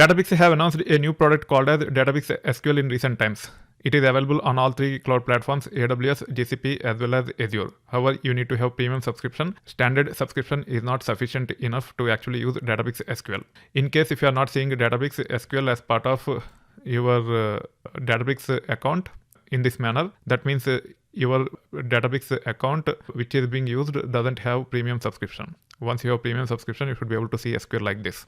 Databricks have announced a new product called as Databricks SQL in recent times. It is available on all three cloud platforms, AWS, GCP, as well as Azure. However, you need to have premium subscription. Standard subscription is not sufficient enough to actually use Databricks SQL. In case if you are not seeing Databricks SQL as part of your Databricks account in this manner, that means your Databricks account which is being used doesn't have premium subscription. Once you have premium subscription, you should be able to see SQL like this.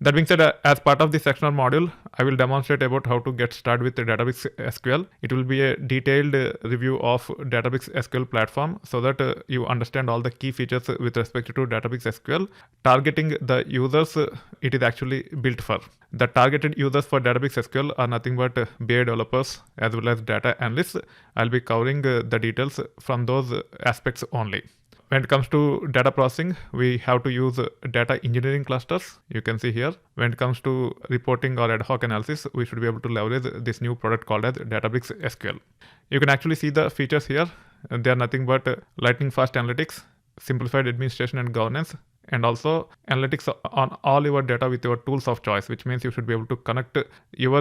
That being said, as part of this sectional module, I will demonstrate about how to get started with the Databricks SQL. It will be a detailed review of Databricks SQL platform so that you understand all the key features with respect to Databricks SQL. Targeting the users it is actually built for. The targeted users for Databricks SQL are nothing but BI developers as well as data analysts. I'll be covering the details from those aspects only. When it comes to data processing, we have to use data engineering clusters. You can see here. When it comes to reporting or ad hoc analysis, we should be able to leverage this new product called as Databricks SQL. You can actually see the features here. They are nothing but lightning fast analytics, simplified administration and governance, and also analytics on all your data with your tools of choice, which means you should be able to connect your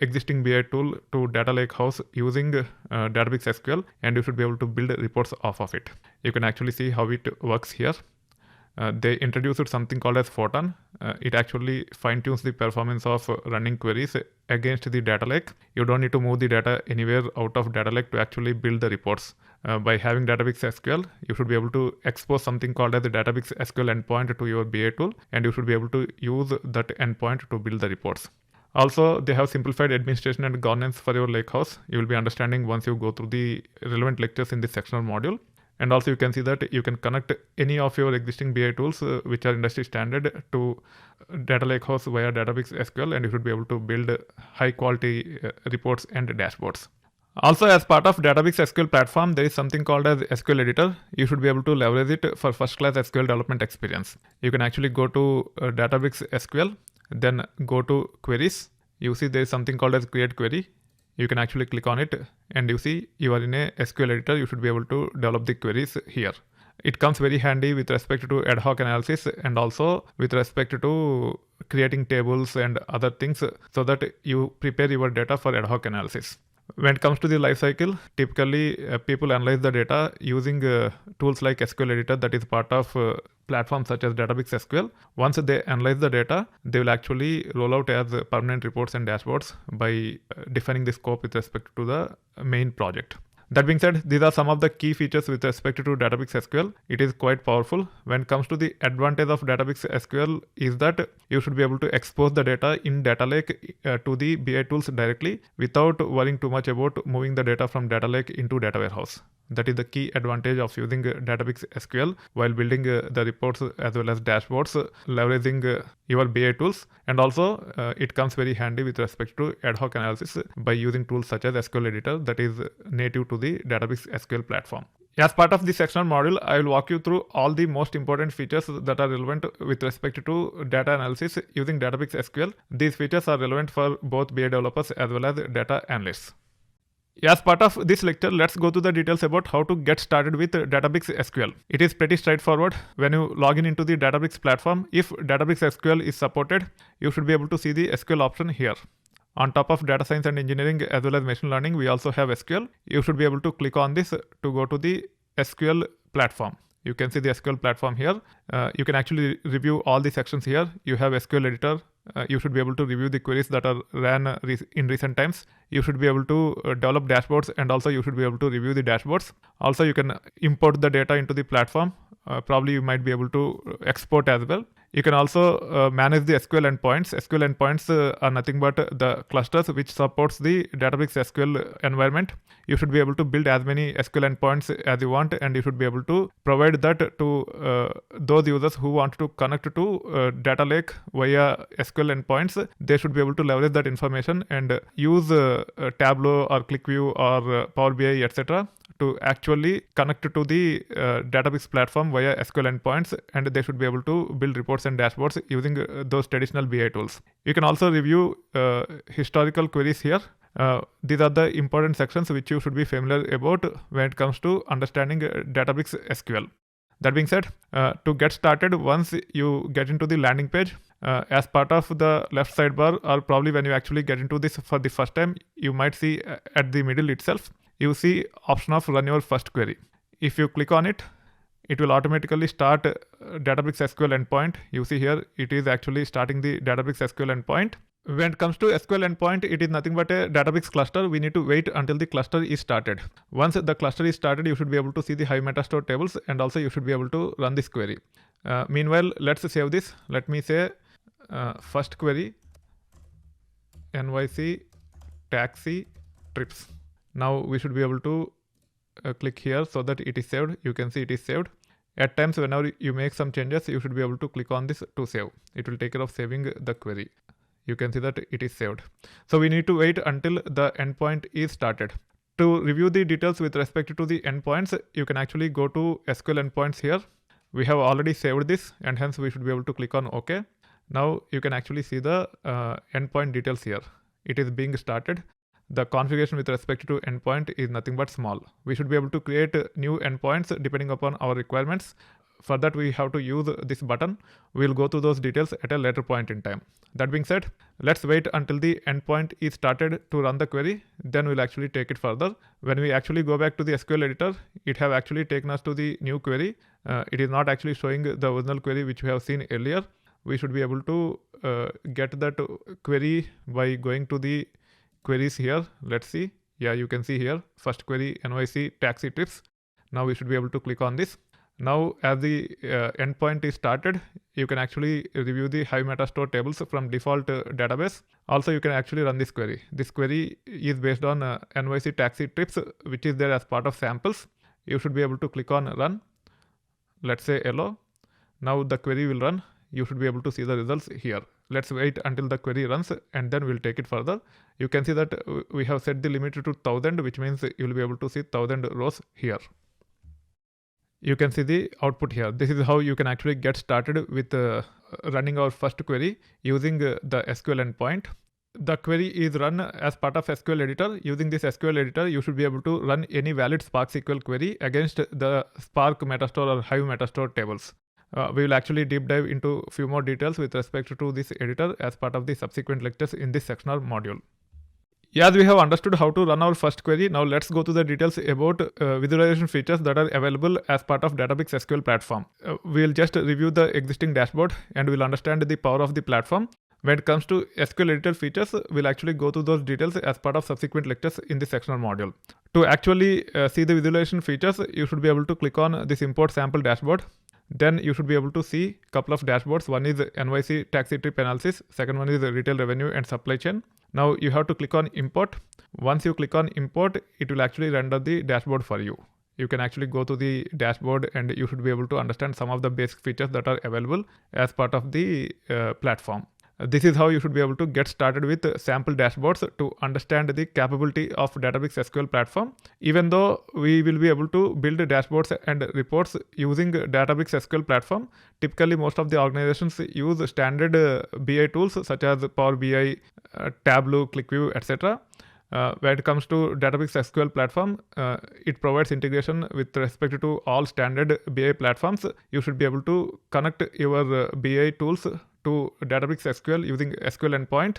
existing BI tool to Data Lakehouse using Databricks SQL, and you should be able to build reports off of it. You can actually see how it works here. They introduced something called as Photon. It actually fine-tunes the performance of running queries against the data lake. You don't need to move the data anywhere out of data lake to actually build the reports. By having Databricks SQL, you should be able to expose something called as the Databricks SQL endpoint to your BI tool, and you should be able to use that endpoint to build the reports. Also, they have simplified administration and governance for your Lakehouse. You will be understanding once you go through the relevant lectures in this sectional module. And also you can see that you can connect any of your existing BI tools which are industry standard to Data Lakehouse via Databricks SQL, and you should be able to build high quality reports and dashboards. Also, as part of Databricks SQL platform, there is something called as SQL Editor. You should be able to leverage it for first-class SQL development experience. You can actually go to Databricks SQL, then go to Queries. You see there is something called as Create Query. You can actually click on it, and you see you are in a SQL editor. You should be able to develop the queries here. It comes very handy with respect to ad hoc analysis and also with respect to creating tables and other things so that you prepare your data for ad hoc analysis. When it comes to the life cycle, typically people analyze the data using tools like SQL Editor, that is part of platforms such as Databricks SQL. Once they analyze the data, they will actually roll out as permanent reports and dashboards by defining the scope with respect to the main project. That being said, these are some of the key features with respect to Databricks SQL. It is quite powerful. When it comes to the advantage of Databricks SQL is that you should be able to expose the data in data lake to the BI tools directly without worrying too much about moving the data from data lake into data warehouse. That is the key advantage of using Databricks SQL while building the reports as well as dashboards, leveraging your BI tools. And also it comes very handy with respect to ad hoc analysis by using tools such as SQL Editor that is native to the Databricks SQL platform. As part of this sectional module, I will walk you through all the most important features that are relevant with respect to data analysis using Databricks SQL. These features are relevant for both BI developers as well as data analysts. As part of this lecture, let's go to the details about how to get started with Databricks SQL. It is pretty straightforward. When you log in into the Databricks platform, if Databricks SQL is supported, you should be able to see the SQL option here. On top of data science and engineering as well as machine learning, we also have SQL. You should be able to click on this to go to the SQL platform. You can see the SQL platform here. You can actually review all the sections here. You have SQL Editor. You should be able to review the queries that are ran in recent times. You should be able to develop dashboards, and also you should be able to review the dashboards. Also, you can import the data into the platform. Probably you might be able to export as well. You can also manage the SQL endpoints. SQL endpoints are nothing but the clusters which supports the Databricks SQL environment. You should be able to build as many SQL endpoints as you want, and you should be able to provide that to those users who want to connect to data lake via SQL endpoints. They should be able to leverage that information and use Tableau or Qlik or Power BI, etc. to actually connect to the Databricks platform via SQL endpoints, and they should be able to build reports and dashboards using those traditional BI tools. You can also review historical queries here. These are the important sections which you should be familiar about when it comes to understanding Databricks SQL. That being said, to get started, once you get into the landing page, As part of the left sidebar, or probably when you actually get into this for the first time, you might see at the middle itself, you see option of run your first query. If you click on it, it will automatically start Databricks SQL endpoint. You see here, it is actually starting the Databricks SQL endpoint. When it comes to SQL endpoint, it is nothing but a Databricks cluster. We need to wait until the cluster is started. Once the cluster is started, you should be able to see the Hive Metastore tables, and also you should be able to run this query. Meanwhile, let's save this. Let me say first query NYC taxi trips. Now we should be able to click here so that it is saved. You can see it is saved. At times, whenever you make some changes, you should be able to click on this to save. It will take care of saving the query. You can see that it is saved. So we need to wait until the endpoint is started. To review the details with respect to the endpoints, you can actually go to SQL endpoints here. We have already saved this, and hence we should be able to click on OK. Now you can actually see the endpoint details here. It is being started. The configuration with respect to endpoint is nothing but small. We should be able to create new endpoints depending upon our requirements. For that, we have to use this button. We'll go to those details at a later point in time. That being said, let's wait until the endpoint is started to run the query. Then we'll actually take it further. When we actually go back to the SQL editor, it have actually taken us to the new query. It is not actually showing the original query which we have seen earlier. We should be able to get that query by going to the queries here. Let's see. Yeah, you can see here, first query NYC taxi trips. Now we should be able to click on this. Now, as the endpoint is started, you can actually review the Hive Metastore tables from default database. Also, you can actually run this query. This query is based on NYC taxi trips, which is there as part of samples. You should be able to click on run. Let's say hello. Now the query will run. You should be able to see the results here. Let's wait until the query runs, and then we'll take it further. You can see that we have set the limit to 1000, which means you'll be able to see 1000 rows here. You can see the output here. This is how you can actually get started with running our first query using the SQL endpoint. The query is run as part of SQL Editor. Using this SQL Editor, you should be able to run any valid Spark SQL query against the Spark Metastore or Hive Metastore tables. We will actually deep dive into a few more details with respect to this editor as part of the subsequent lectures in this sectional module. As we have understood how to run our first query, now let's go to the details about visualization features that are available as part of Databricks SQL Platform. We'll just review the existing dashboard and we'll understand the power of the platform. When it comes to SQL Editor features, we'll actually go to those details as part of subsequent lectures in this sectional module. To actually see the visualization features, you should be able to click on this import sample dashboard. Then you should be able to see a couple of dashboards. One is NYC taxi trip analysis. Second one is retail revenue and supply chain. Now you have to click on import. Once you click on import, it will actually render the dashboard for you. You can actually go to the dashboard and you should be able to understand some of the basic features that are available as part of the platform. This is how you should be able to get started with sample dashboards to understand the capability of Databricks SQL Platform. Even though we will be able to build dashboards and reports using Databricks SQL Platform, typically most of the organizations use standard BI tools such as Power BI, Tableau, Qlik, etc. When it comes to Databricks SQL Platform, it provides integration with respect to all standard BI platforms. You should be able to connect your BI tools to Databricks SQL using SQL endpoint.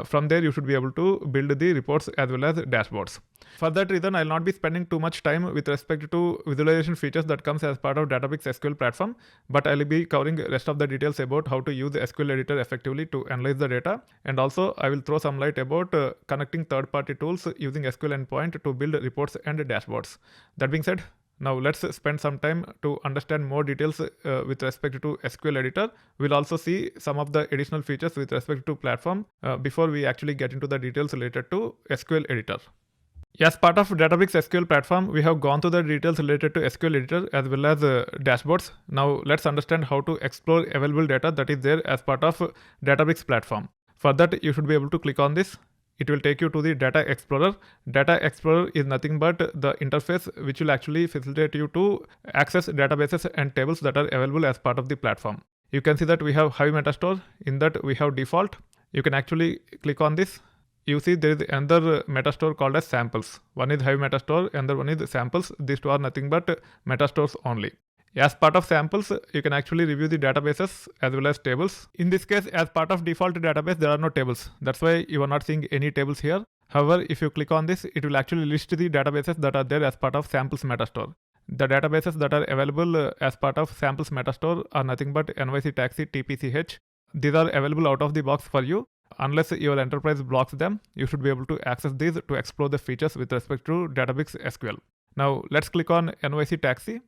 From there, you should be able to build the reports as well as dashboards. For that reason, I'll not be spending too much time with respect to visualization features that comes as part of Databricks SQL Platform, but I'll be covering rest of the details about how to use the SQL Editor effectively to analyze the data. And also, I will throw some light about connecting third-party tools using SQL endpoint to build reports and dashboards. That being said, now let's spend some time to understand more details with respect to SQL Editor. We'll also see some of the additional features with respect to platform before we actually get into the details related to SQL Editor. As part of Databricks SQL Platform, we have gone to the details related to SQL Editor as well as dashboards. Now let's understand how to explore available data that is there as part of Databricks Platform. For that, you should be able to click on this. It will take you to the Data Explorer. Data Explorer is nothing but the interface which will actually facilitate you to access databases and tables that are available as part of the platform. You can see that we have Hive Metastore. In that we have default. You can actually click on this. You see there is another Metastore called as samples. One is Hive Metastore and the one is samples. These two are nothing but Metastores only. As part of samples, you can actually review the databases as well as tables. In this case, as part of default database, there are no tables. That's why you are not seeing any tables here. However, if you click on this, it will actually list the databases that are there as part of samples Metastore. The databases that are available as part of samples Metastore are nothing but NYC Taxi TPCH. These are available out of the box for you. Unless your enterprise blocks them, you should be able to access these to explore the features with respect to Databricks SQL. Now let's click on NYC Taxi.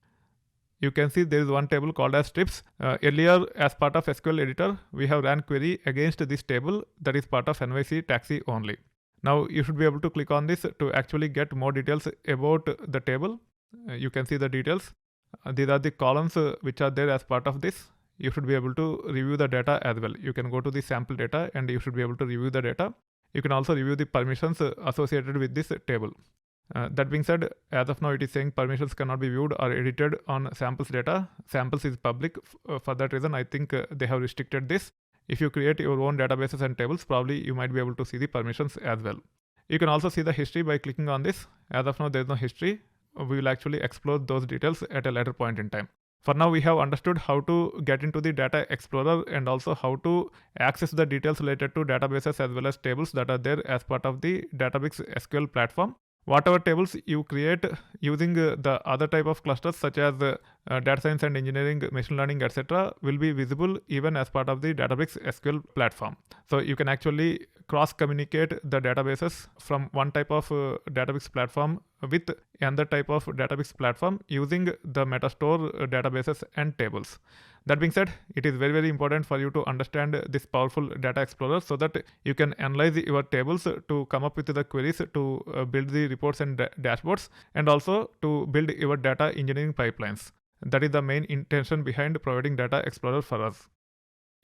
You can see there is one table called as strips. Earlier, as part of SQL Editor, we have ran query against this table that is part of NYC Taxi only. Now you should be able to click on this to actually get more details about the table. You can see the details. These are the columns which are there as part of this. You should be able to review the data as well. You can go to the sample data and you should be able to review the data. You can also review the permissions associated with this table. That being said, as of now it is saying permissions cannot be viewed or edited on samples data. Samples is public. For that reason, I think they have restricted this. If you create your own databases and tables, probably you might be able to see the permissions as well. You can also see the history by clicking on this. As of now, there is no history. We will actually explore those details at a later point in time. For now, we have understood how to get into the Data Explorer and also how to access the details related to databases as well as tables that are there as part of the Databricks SQL platform. Whatever tables you create using the other type of clusters such as data science and engineering, machine learning, etc. will be visible even as part of the Databricks SQL platform. So you can actually cross-communicate the databases from one type of Databricks platform with another type of Databricks platform using the Metastore databases and tables. That being said, it is very, very important for you to understand this powerful Data Explorer so that you can analyze your tables to come up with the queries to build the reports and dashboards, and also to build your data engineering pipelines. That is the main intention behind providing Data Explorer for us.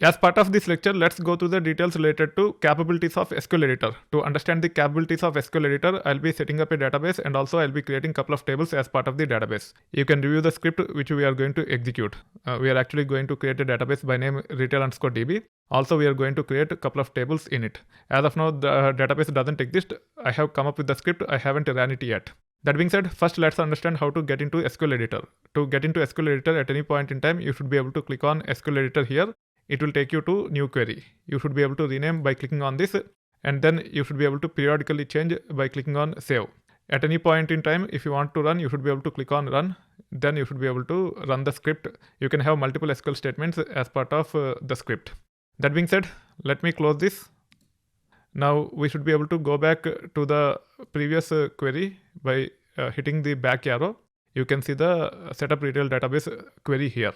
As part of this lecture, let's go through the details related to capabilities of SQL Editor. To understand the capabilities of SQL Editor, I'll be setting up a database and also I'll be creating a couple of tables as part of the database. You can review the script which we are going to execute. We are actually going to create a database by name retail_db. Also, we are going to create a couple of tables in it. As of now, the database doesn't exist. I have come up with the script. I haven't ran it yet. That being said, first let's understand how to get into SQL Editor. To get into SQL Editor at any point in time, you should be able to click on SQL Editor here. It will take you to new query. You should be able to rename by clicking on this, and then you should be able to periodically change by clicking on save. At any point in time, if you want to run, you should be able to click on run. Then you should be able to run the script. You can have multiple SQL statements as part of the script. That being said, let me close this. Now we should be able to go back to the previous query by hitting the back arrow. You can see the setup retail database query here.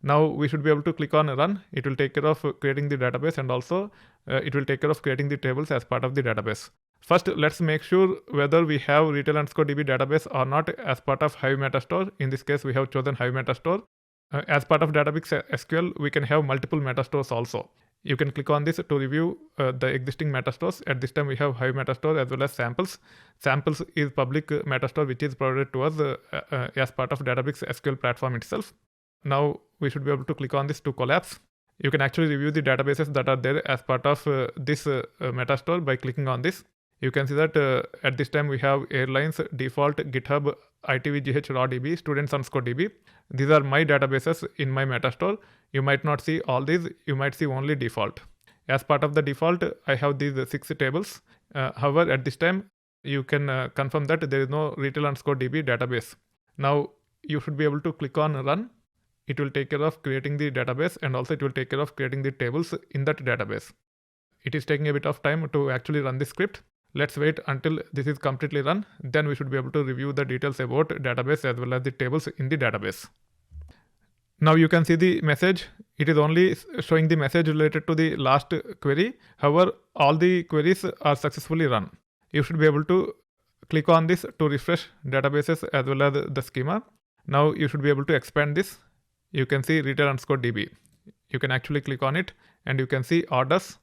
Now we should be able to click on run. It will take care of creating the database, and also it will take care of creating the tables as part of the database. First, let's make sure whether we have retail_db database or not as part of Hive Metastore. In this case, we have chosen Hive Metastore. As part of Databricks SQL, we can have multiple Metastores also. You can click on this to review the existing Metastores. At this time, we have Hive Metastore as well as samples. Samples is public Metastore which is provided to us as part of Databricks SQL platform itself. Now we should be able to click on this to collapse. You can actually review the databases that are there as part of this Metastore by clicking on this. You can see that at this time we have airlines, default, GitHub, ITVGH, RawDB, students_db. These are my databases in my Metastore. You might not see all these, you might see only default. As part of the default, I have these 6 tables. However, at this time, you can confirm that there is no retail_db database. Now you should be able to click on run. It will take care of creating the database, and also it will take care of creating the tables in that database. It is taking a bit of time to actually run the script. Let's wait until this is completely run. Then we should be able to review the details about database as well as the tables in the database. Now you can see the message. It is only showing the message related to the last query. However, all the queries are successfully run. You should be able to click on this to refresh databases as well as the schema. Now you should be able to expand this. You can see retail_db. You can actually click on it and you can see orders,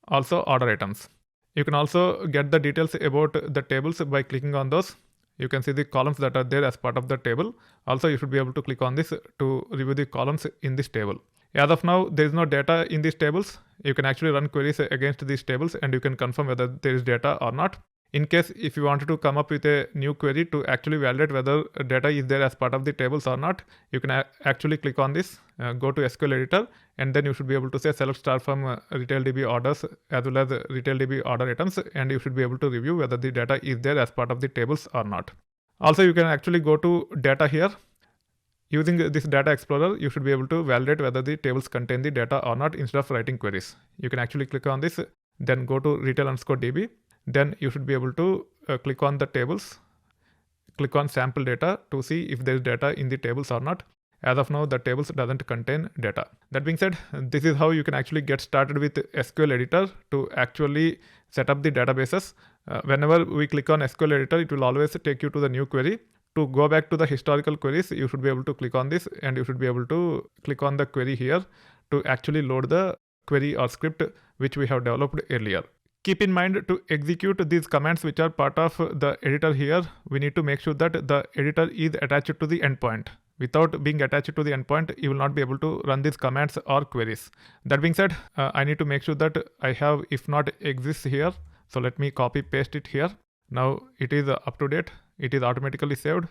also order items. You can also get the details about the tables by clicking on those. You can see the columns that are there as part of the table. Also, you should be able to click on this to review the columns in this table. As of now, there is no data in these tables. You can actually run queries against these tables and you can confirm whether there is data or not. In case if you wanted to come up with a new query to actually validate whether data is there as part of the tables or not, you can actually click on this, go to SQL Editor, and then you should be able to say select star from retail DB orders as well as retail DB order items, and you should be able to review whether the data is there as part of the tables or not. Also, you can actually go to data here. Using this data explorer, you should be able to validate whether the tables contain the data or not instead of writing queries. You can actually click on this, then go to retail_db. Then you should be able to click on the tables, click on sample data to see if there is data in the tables or not. As of now, the tables doesn't contain data. That being said, this is how you can actually get started with SQL Editor to actually set up the databases. Whenever we click on SQL Editor, it will always take you to the new query. To go back to the historical queries, you should be able to click on this, and you should be able to click on the query here to actually load the query or script which we have developed earlier. Keep in mind, to execute these commands which are part of the editor here, we need to make sure that the editor is attached to the endpoint. Without being attached to the endpoint, you will not be able to run these commands or queries. That being said, I need to make sure that I have if not exists here. So let me copy paste it here. Now it is up to date. It is automatically saved.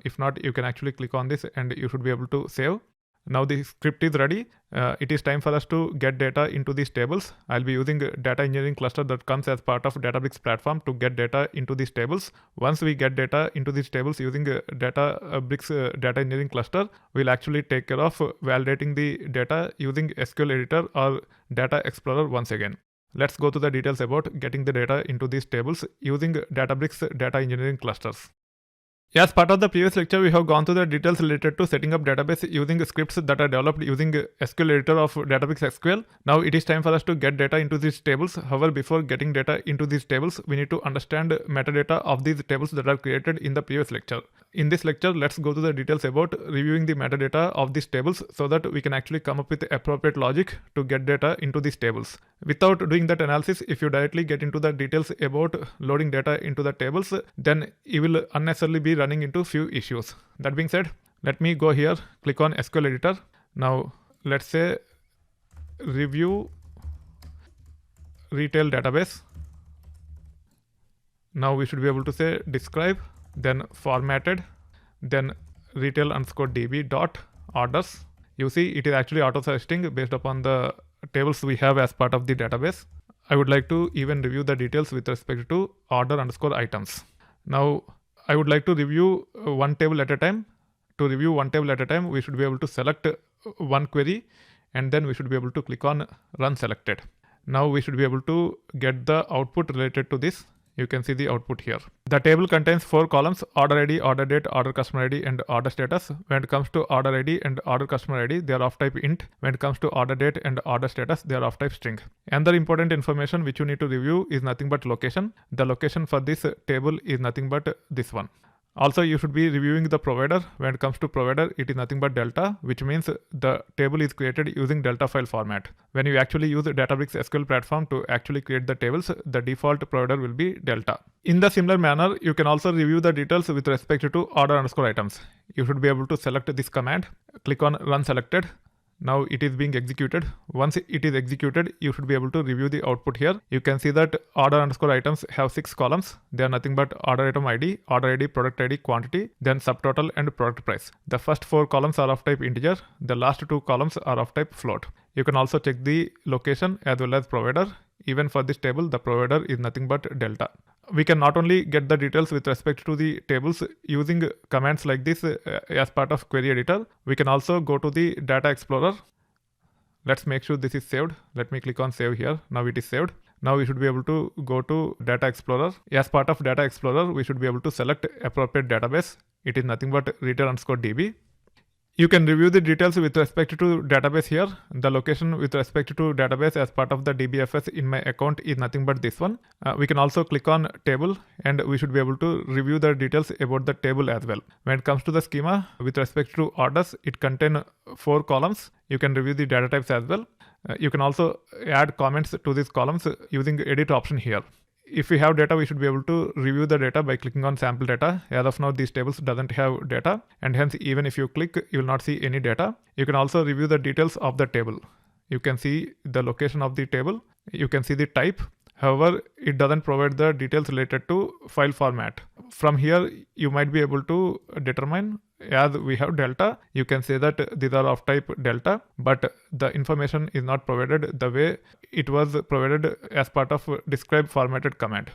If not, you can actually click on this and you should be able to save. Now the script is ready. It is time for us to get data into these tables. I'll be using data engineering cluster that comes as part of Databricks Platform to get data into these tables. Once we get data into these tables using Databricks data engineering cluster, we'll actually take care of validating the data using SQL Editor or Data Explorer once again. Let's go to the details about getting the data into these tables using Databricks data engineering clusters. As part of the previous lecture, we have gone through the details related to setting up database using scripts that are developed using SQL Editor of Databricks SQL. Now it is time for us to get data into these tables. However, before getting data into these tables, we need to understand metadata of these tables that are created in the previous lecture. In this lecture, let's go to the details about reviewing the metadata of these tables so that we can actually come up with appropriate logic to get data into these tables. Without doing that analysis, if you directly get into the details about loading data into the tables, then you will unnecessarily be running into few issues. That being said, let me go here, click on SQL Editor. Now let's say review retail database. Now we should be able to say describe, then formatted, then retail_db dot orders. You see it is actually auto-suggesting based upon the tables we have as part of the database. I would like to even review the details with respect to order_items. Now I would like to review one table at a time. To review one table at a time, we should be able to select one query, and then we should be able to click on run selected. Now we should be able to get the output related to this. You can see the output here. The table contains 4 columns: order ID, order date, order customer ID, and order status. When it comes to order ID and order customer ID, they are of type int. When it comes to order date and order status, they are of type string. Another important information which you need to review is nothing but location. The location for this table is nothing but this one. Also, you should be reviewing the provider. When it comes to provider, it is nothing but Delta, which means the table is created using Delta file format. When you actually use Databricks SQL Platform to actually create the tables, the default provider will be Delta. In the similar manner, you can also review the details with respect to order_items. You should be able to select this command, click on run selected. Now it is being executed. Once it is executed, you should be able to review the output here. You can see that order_items have 6 columns. They are nothing but order item ID, order ID, product ID, quantity, then subtotal and product price. The first 4 columns are of type integer. The last 2 columns are of type float. You can also check the location as well as provider. Even for this table, the provider is nothing but Delta. We can not only get the details with respect to the tables using commands like this as part of query editor. We can also go to the data explorer. Let's make sure this is saved. Let me click on save here. Now it is saved. Now we should be able to go to data explorer. As part of data explorer, we should be able to select appropriate database. It is nothing but retail_db. You can review the details with respect to database here. The location with respect to database as part of the DBFS in my account is nothing but this one. We can also click on table, and we should be able to review the details about the table as well. When it comes to the schema with respect to orders, it contains 4 columns. You can review the data types as well. You can also add comments to these columns using edit option here. If we have data, we should be able to review the data by clicking on sample data. As of now, these tables doesn't have data, and hence even if you click, you will not see any data. You can also review the details of the table. You can see the location of the table. You can see the type. However, it doesn't provide the details related to file format. From here, you might be able to determine, as we have delta, you can say that these are of type delta, but the information is not provided the way it was provided as part of describe formatted command.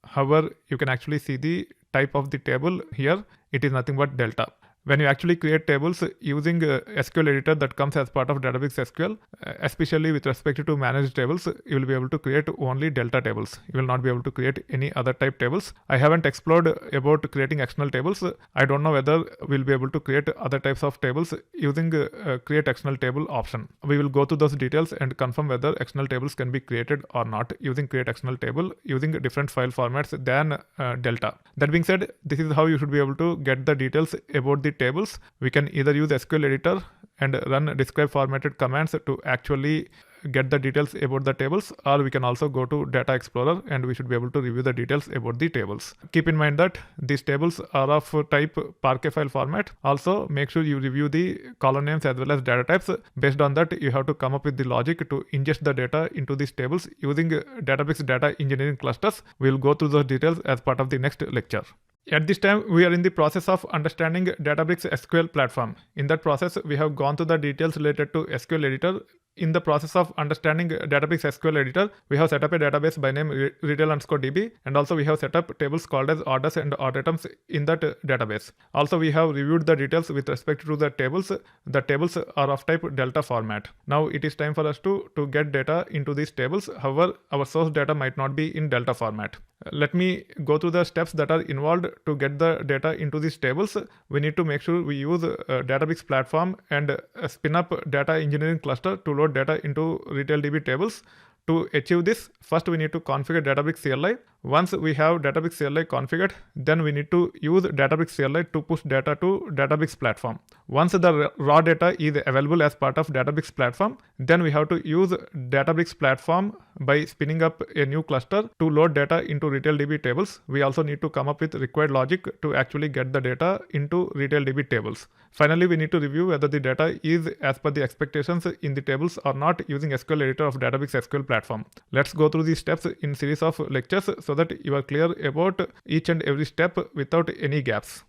However, you can actually see the type of the table here. It is nothing but delta. When you actually create tables using SQL Editor that comes as part of Databricks SQL, especially with respect to managed tables, you will be able to create only delta tables. You will not be able to create any other type tables. I haven't explored about creating external tables. I don't know whether we'll be able to create other types of tables using create external table option. We will go through those details and confirm whether external tables can be created or not using create external table using different file formats than delta. That being said, this is how you should be able to get the details about the tables. We can either use SQL Editor and run describe formatted commands to actually get the details about the tables, or we can also go to Data Explorer and we should be able to review the details about the tables. Keep in mind that these tables are of type Parquet file format. Also, make sure you review the column names as well as data types. Based on that, you have to come up with the logic to ingest the data into these tables using Databricks data engineering clusters. We'll go through those details as part of the next lecture. At this time, we are in the process of understanding Databricks SQL Platform. In that process, we have gone through the details related to SQL Editor. In the process of understanding Databricks SQL Editor, we have set up a database by name retail_db, and also we have set up tables called as orders and order items in that database. Also, we have reviewed the details with respect to the tables. The tables are of type delta format. Now it is time for us to get data into these tables. However, our source data might not be in delta format. Let me go through the steps that are involved to get the data into these tables. We need to make sure we use Databricks Platform and spin up data engineering cluster to load data into RetailDB tables. To achieve this, first we need to configure Databricks CLI. Once we have Databricks CLI configured, then we need to use Databricks CLI to push data to Databricks Platform. Once the raw data is available as part of Databricks Platform, then we have to use Databricks Platform by spinning up a new cluster to load data into RetailDB tables. We also need to come up with required logic to actually get the data into RetailDB tables. Finally, we need to review whether the data is as per the expectations in the tables or not using SQL Editor of Databricks SQL Platform. Let's go through these steps in series of lectures so that you are clear about each and every step without any gaps.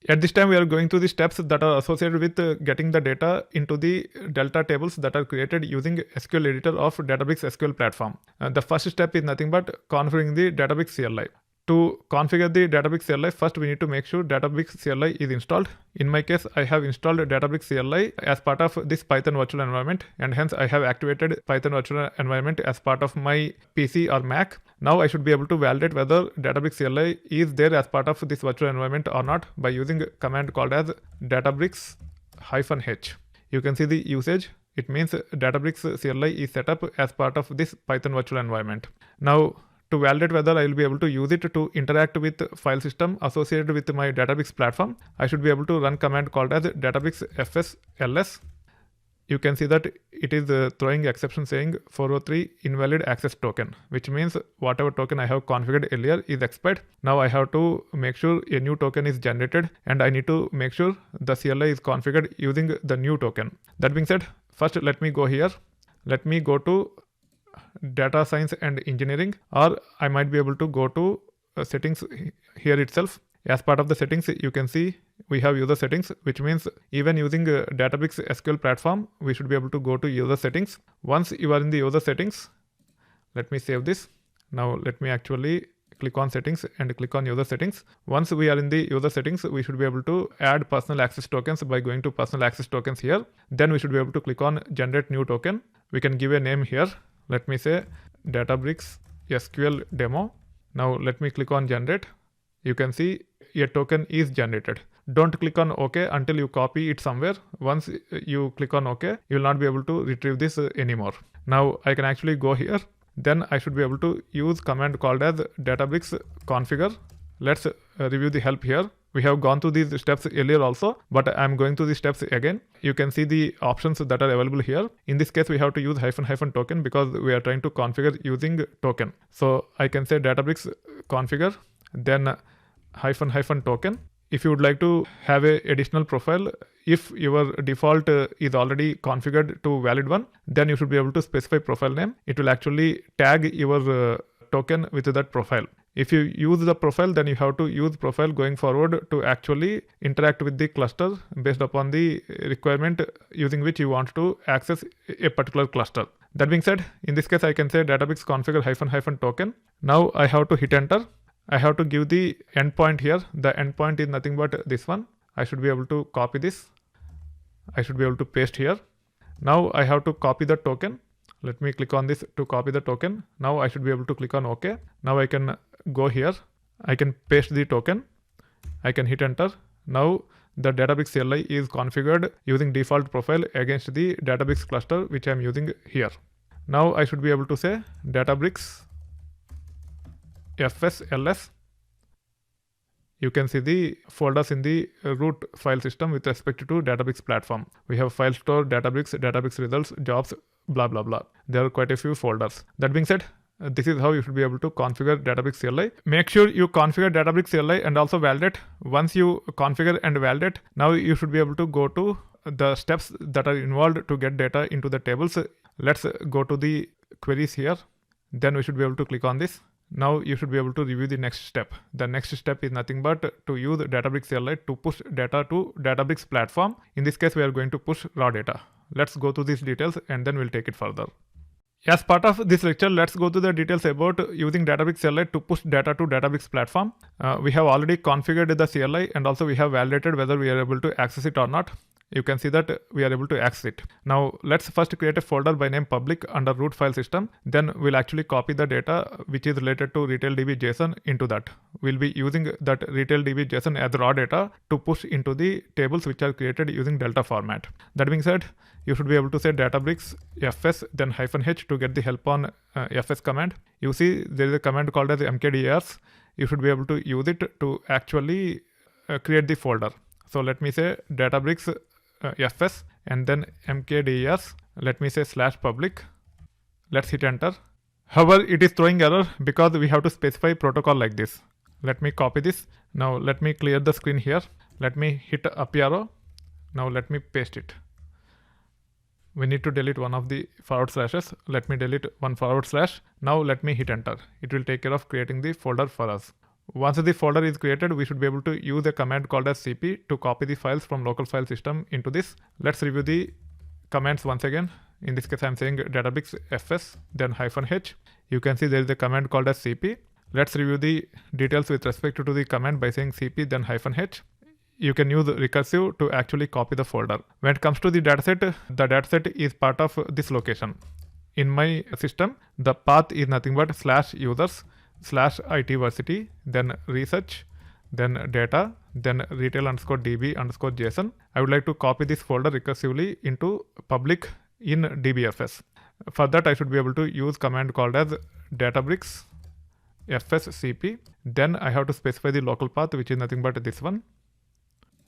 At this time, we are going through the steps that are associated with getting the data into the delta tables that are created using SQL Editor of Databricks SQL Platform. The first step is nothing but configuring the Databricks CLI. To configure the Databricks CLI, first we need to make sure Databricks CLI is installed. In my case, I have installed Databricks CLI as part of this Python virtual environment, and hence I have activated Python virtual environment as part of my PC or Mac. Now I should be able to validate whether Databricks CLI is there as part of this virtual environment or not by using a command called as Databricks-h. You can see the usage. It means Databricks CLI is set up as part of this Python virtual environment. Now, to validate whether I will be able to use it to interact with file system associated with my Databricks platform, I should be able to run command called as Databricks fsls. You can see that it is throwing exception saying 403 invalid access token, which means whatever token I have configured earlier is expired. Now I have to make sure a new token is generated, and I need to make sure the CLI is configured using the new token. That being said, first let me go here. Let me go to data science and engineering, or I might be able to go to settings here itself. As part of the settings, you can see we have user settings, which means even using Databricks SQL platform, we should be able to go to user settings. Once you are in the user settings, let me save this. Now let me actually click on settings and click on user settings. Once we are in the user settings, we should be able to add personal access tokens by going to personal access tokens here. Then we should be able to click on generate new token. We can give a name here. Let me say Databricks SQL demo. Now let me click on generate. You can see a token is generated. Don't click on OK until you copy it somewhere. Once you click on OK, you will not be able to retrieve this anymore. Now I can actually go here. Then I should be able to use command called as Databricks configure. Let's review the help here. We have gone through these steps earlier also, but I am going through these steps again. You can see the options that are available here. In this case, we have to use -- token because we are trying to configure using token. So I can say Databricks configure, then -- token. if you would like to have a additional profile, if your default is already configured to valid one, then you should be able to specify profile name. It will actually tag your token with that profile. If you use the profile, then you have to use profile going forward to actually interact with the cluster based upon the requirement using which you want to access a particular cluster. That being said, in this case, I can say Databricks configure -- token. Now I have to hit enter. I have to give the endpoint here. The endpoint is nothing but this one. I should be able to copy this. I should be able to paste here. Now I have to copy the token. Let me click on this to copy the token. Now I should be able to click on OK. Now I can go here. I can paste the token. I can hit enter. Now the Databricks CLI is configured using default profile against the Databricks cluster which I am using here. Now I should be able to say Databricks FSLS. You can see the folders in the root file system with respect to Databricks Platform. We have file store, Databricks results, jobs, blah blah blah. There are quite a few folders. That being said, this is how you should be able to configure Databricks CLI. Make sure you configure Databricks CLI and also validate. Once you configure and validate, now you should be able to go to the steps that are involved to get data into the tables. Let's go to the queries here. Then we should be able to click on this. Now you should be able to review the next step. The next step is nothing but to use Databricks CLI to push data to Databricks Platform. In this case, we are going to push raw data. Let's go through these details and then we'll take it further. As part of this lecture, let's go to the details about using Databricks CLI to push data to Databricks Platform. We have already configured the CLI and also we have validated whether we are able to access it or not. You can see that we are able to access it. Now let's first create a folder by name public under root file system. Then we'll actually copy the data which is related to retail.db JSON into that. We'll be using that retail.db JSON as raw data to push into the tables which are created using Delta format. That being said, you should be able to say Databricks FS then -h to get the help on FS command. You see there is a command called as mkders. You should be able to use it to actually create the folder. So let me say Databricks FS and then mkders. Let me say /public. Let's hit enter. However, it is throwing error because we have to specify protocol like this. Let me copy this. Now let me clear the screen here. Let me hit up arrow. Now let me paste it. We need to delete one of the forward slashes. Let me delete one forward slash. Now let me hit enter. It will take care of creating the folder for us. Once the folder is created, we should be able to use a command called as cp to copy the files from local file system into this. Let's review the commands once again. In this case, I'm saying Databricks FS, then -h. You can see there is a command called as cp. Let's review the details with respect to the command by saying cp, then -h. You can use recursive to actually copy the folder. When it comes to the dataset is part of this location. In my system, the path is nothing but /users /itversity, then research, then data, then retail_db_json. I would like to copy this folder recursively into public in DBFS. For that, I should be able to use command called as Databricks fscp. Then I have to specify the local path, which is nothing but this one.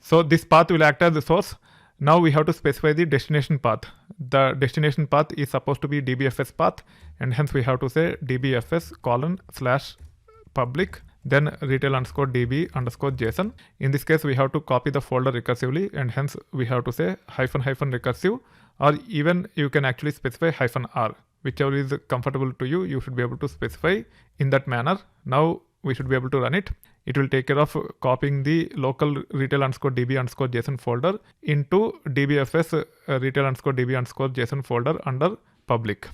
So this path will act as the source. Now we have to specify the destination path. The destination path is supposed to be DBFS path, and hence we have to say DBFS:/public, then retail_db_json. In this case, we have to copy the folder recursively, and hence we have to say --recursive, or even you can actually specify -r. Whichever is comfortable to you, you should be able to specify in that manner. Now we should be able to run it. It will take care of copying the local retail_db_json folder into DBFS retail_db_json folder under public.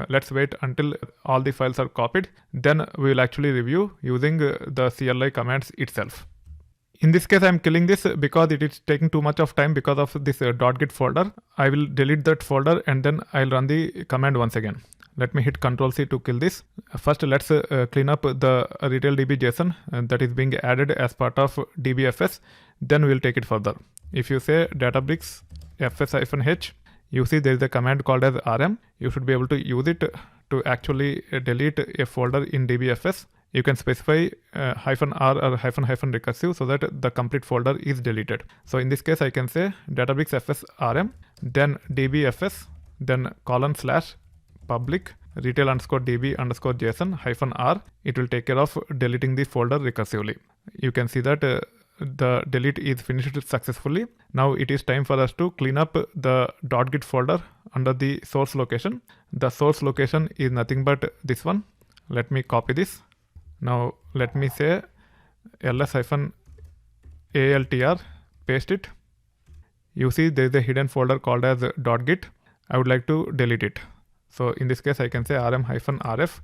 Let's wait until all the files are copied. Then we will actually review using the CLI commands itself. In this case, I am killing this because it is taking too much of time because of this .git folder. I will delete that folder and then I'll run the command once again. Let me hit Ctrl+C to kill this. First, let's clean up the retail.db JSON that is being added as part of DBFS. Then we'll take it further. If you say Databricks fs-h, you see there is a command called as rm. You should be able to use it to actually delete a folder in DBFS. You can specify -r or --recursive so that the complete folder is deleted. So in this case, I can say Databricks fs rm, then DBFS, then :/public retail_db_json -r. It will take care of deleting the folder recursively. You can see that the delete is finished successfully. Now it is time for us to clean up the .git folder under the source location. The source location is nothing but this one. Let me copy this. Now let me say ls-altr, paste it. You see there is a hidden folder called as .git. I would like to delete it. So in this case I can say rm-rf,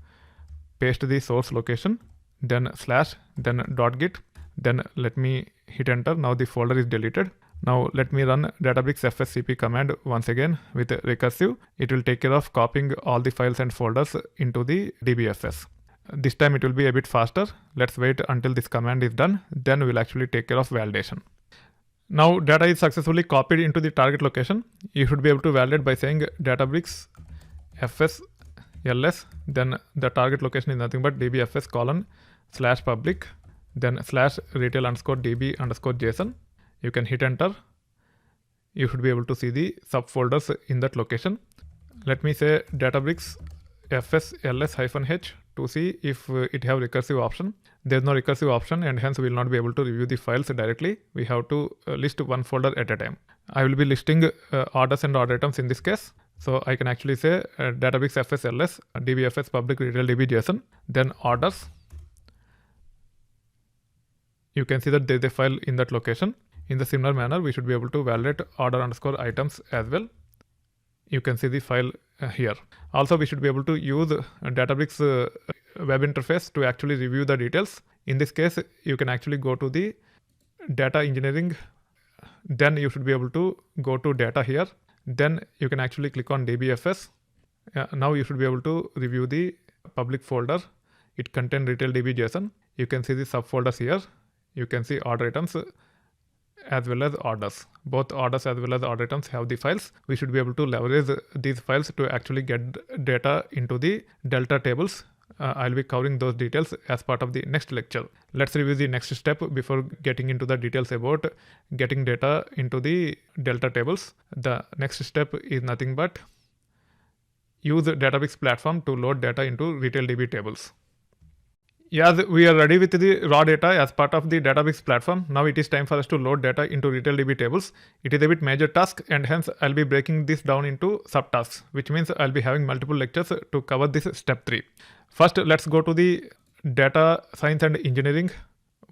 paste the source location, then / then .git, then let me hit enter. Now the folder is deleted. Now let me run Databricks fscp command once again with recursive. It will take care of copying all the files and folders into the DBFS. This time it will be a bit faster. Let's wait until this command is done. Then we'll actually take care of validation. Now data is successfully copied into the target location. You should be able to validate by saying Databricks fs ls, then the target location is nothing but dbfs : /public, then /retail_db_json. You can hit enter. You should be able to see the subfolders in that location. Let me say Databricks fs ls-h to see if it have recursive option. There is no recursive option and hence we will not be able to review the files directly. We have to list one folder at a time. I will be listing orders and order items in this case. So I can actually say Databricks fs ls dbfs public retail db.json, then orders. You can see that there is a file in that location. In the similar manner, we should be able to validate order_items as well. You can see the file here. Also, we should be able to use Databricks web interface to actually review the details. In this case, you can actually go to the data engineering. Then you should be able to go to data here. Then you can actually click on DBFS. Now you should be able to review the public folder. It contains retail db.json. You can see the subfolders here. You can see order items as well as orders. Both orders as well as order items have the files. We should be able to leverage these files to actually get data into the Delta tables. I'll be covering those details as part of the next lecture. Let's review the next step before getting into the details about getting data into the Delta tables. The next step is nothing but use Databricks Platform to load data into retail DB tables. Yes, we are ready with the raw data as part of the Databricks platform. Now it is time for us to load data into retail DB tables. It is a bit major task and hence I'll be breaking this down into subtasks, which means I'll be having multiple lectures to cover this step 3. First, let's go to the data science and engineering.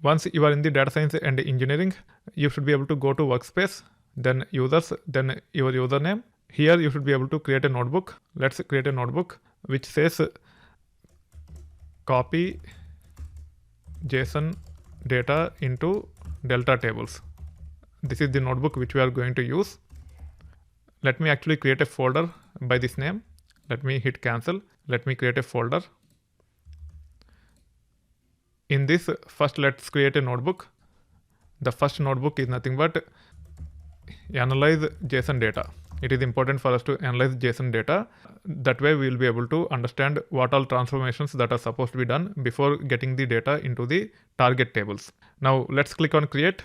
Once you are in the data science and engineering, you should be able to go to workspace, then users, then your username. Here you should be able to create a notebook. Let's create a notebook which says copy JSON data into Delta tables. This is the notebook which we are going to use. Let me actually create a folder by this name. Let me hit cancel. Let me create a folder. In this, first let's create a notebook. The first notebook is nothing but analyze JSON data. It is important for us to analyze JSON data. That way we will be able to understand what all transformations that are supposed to be done before getting the data into the target tables. Now let's click on create.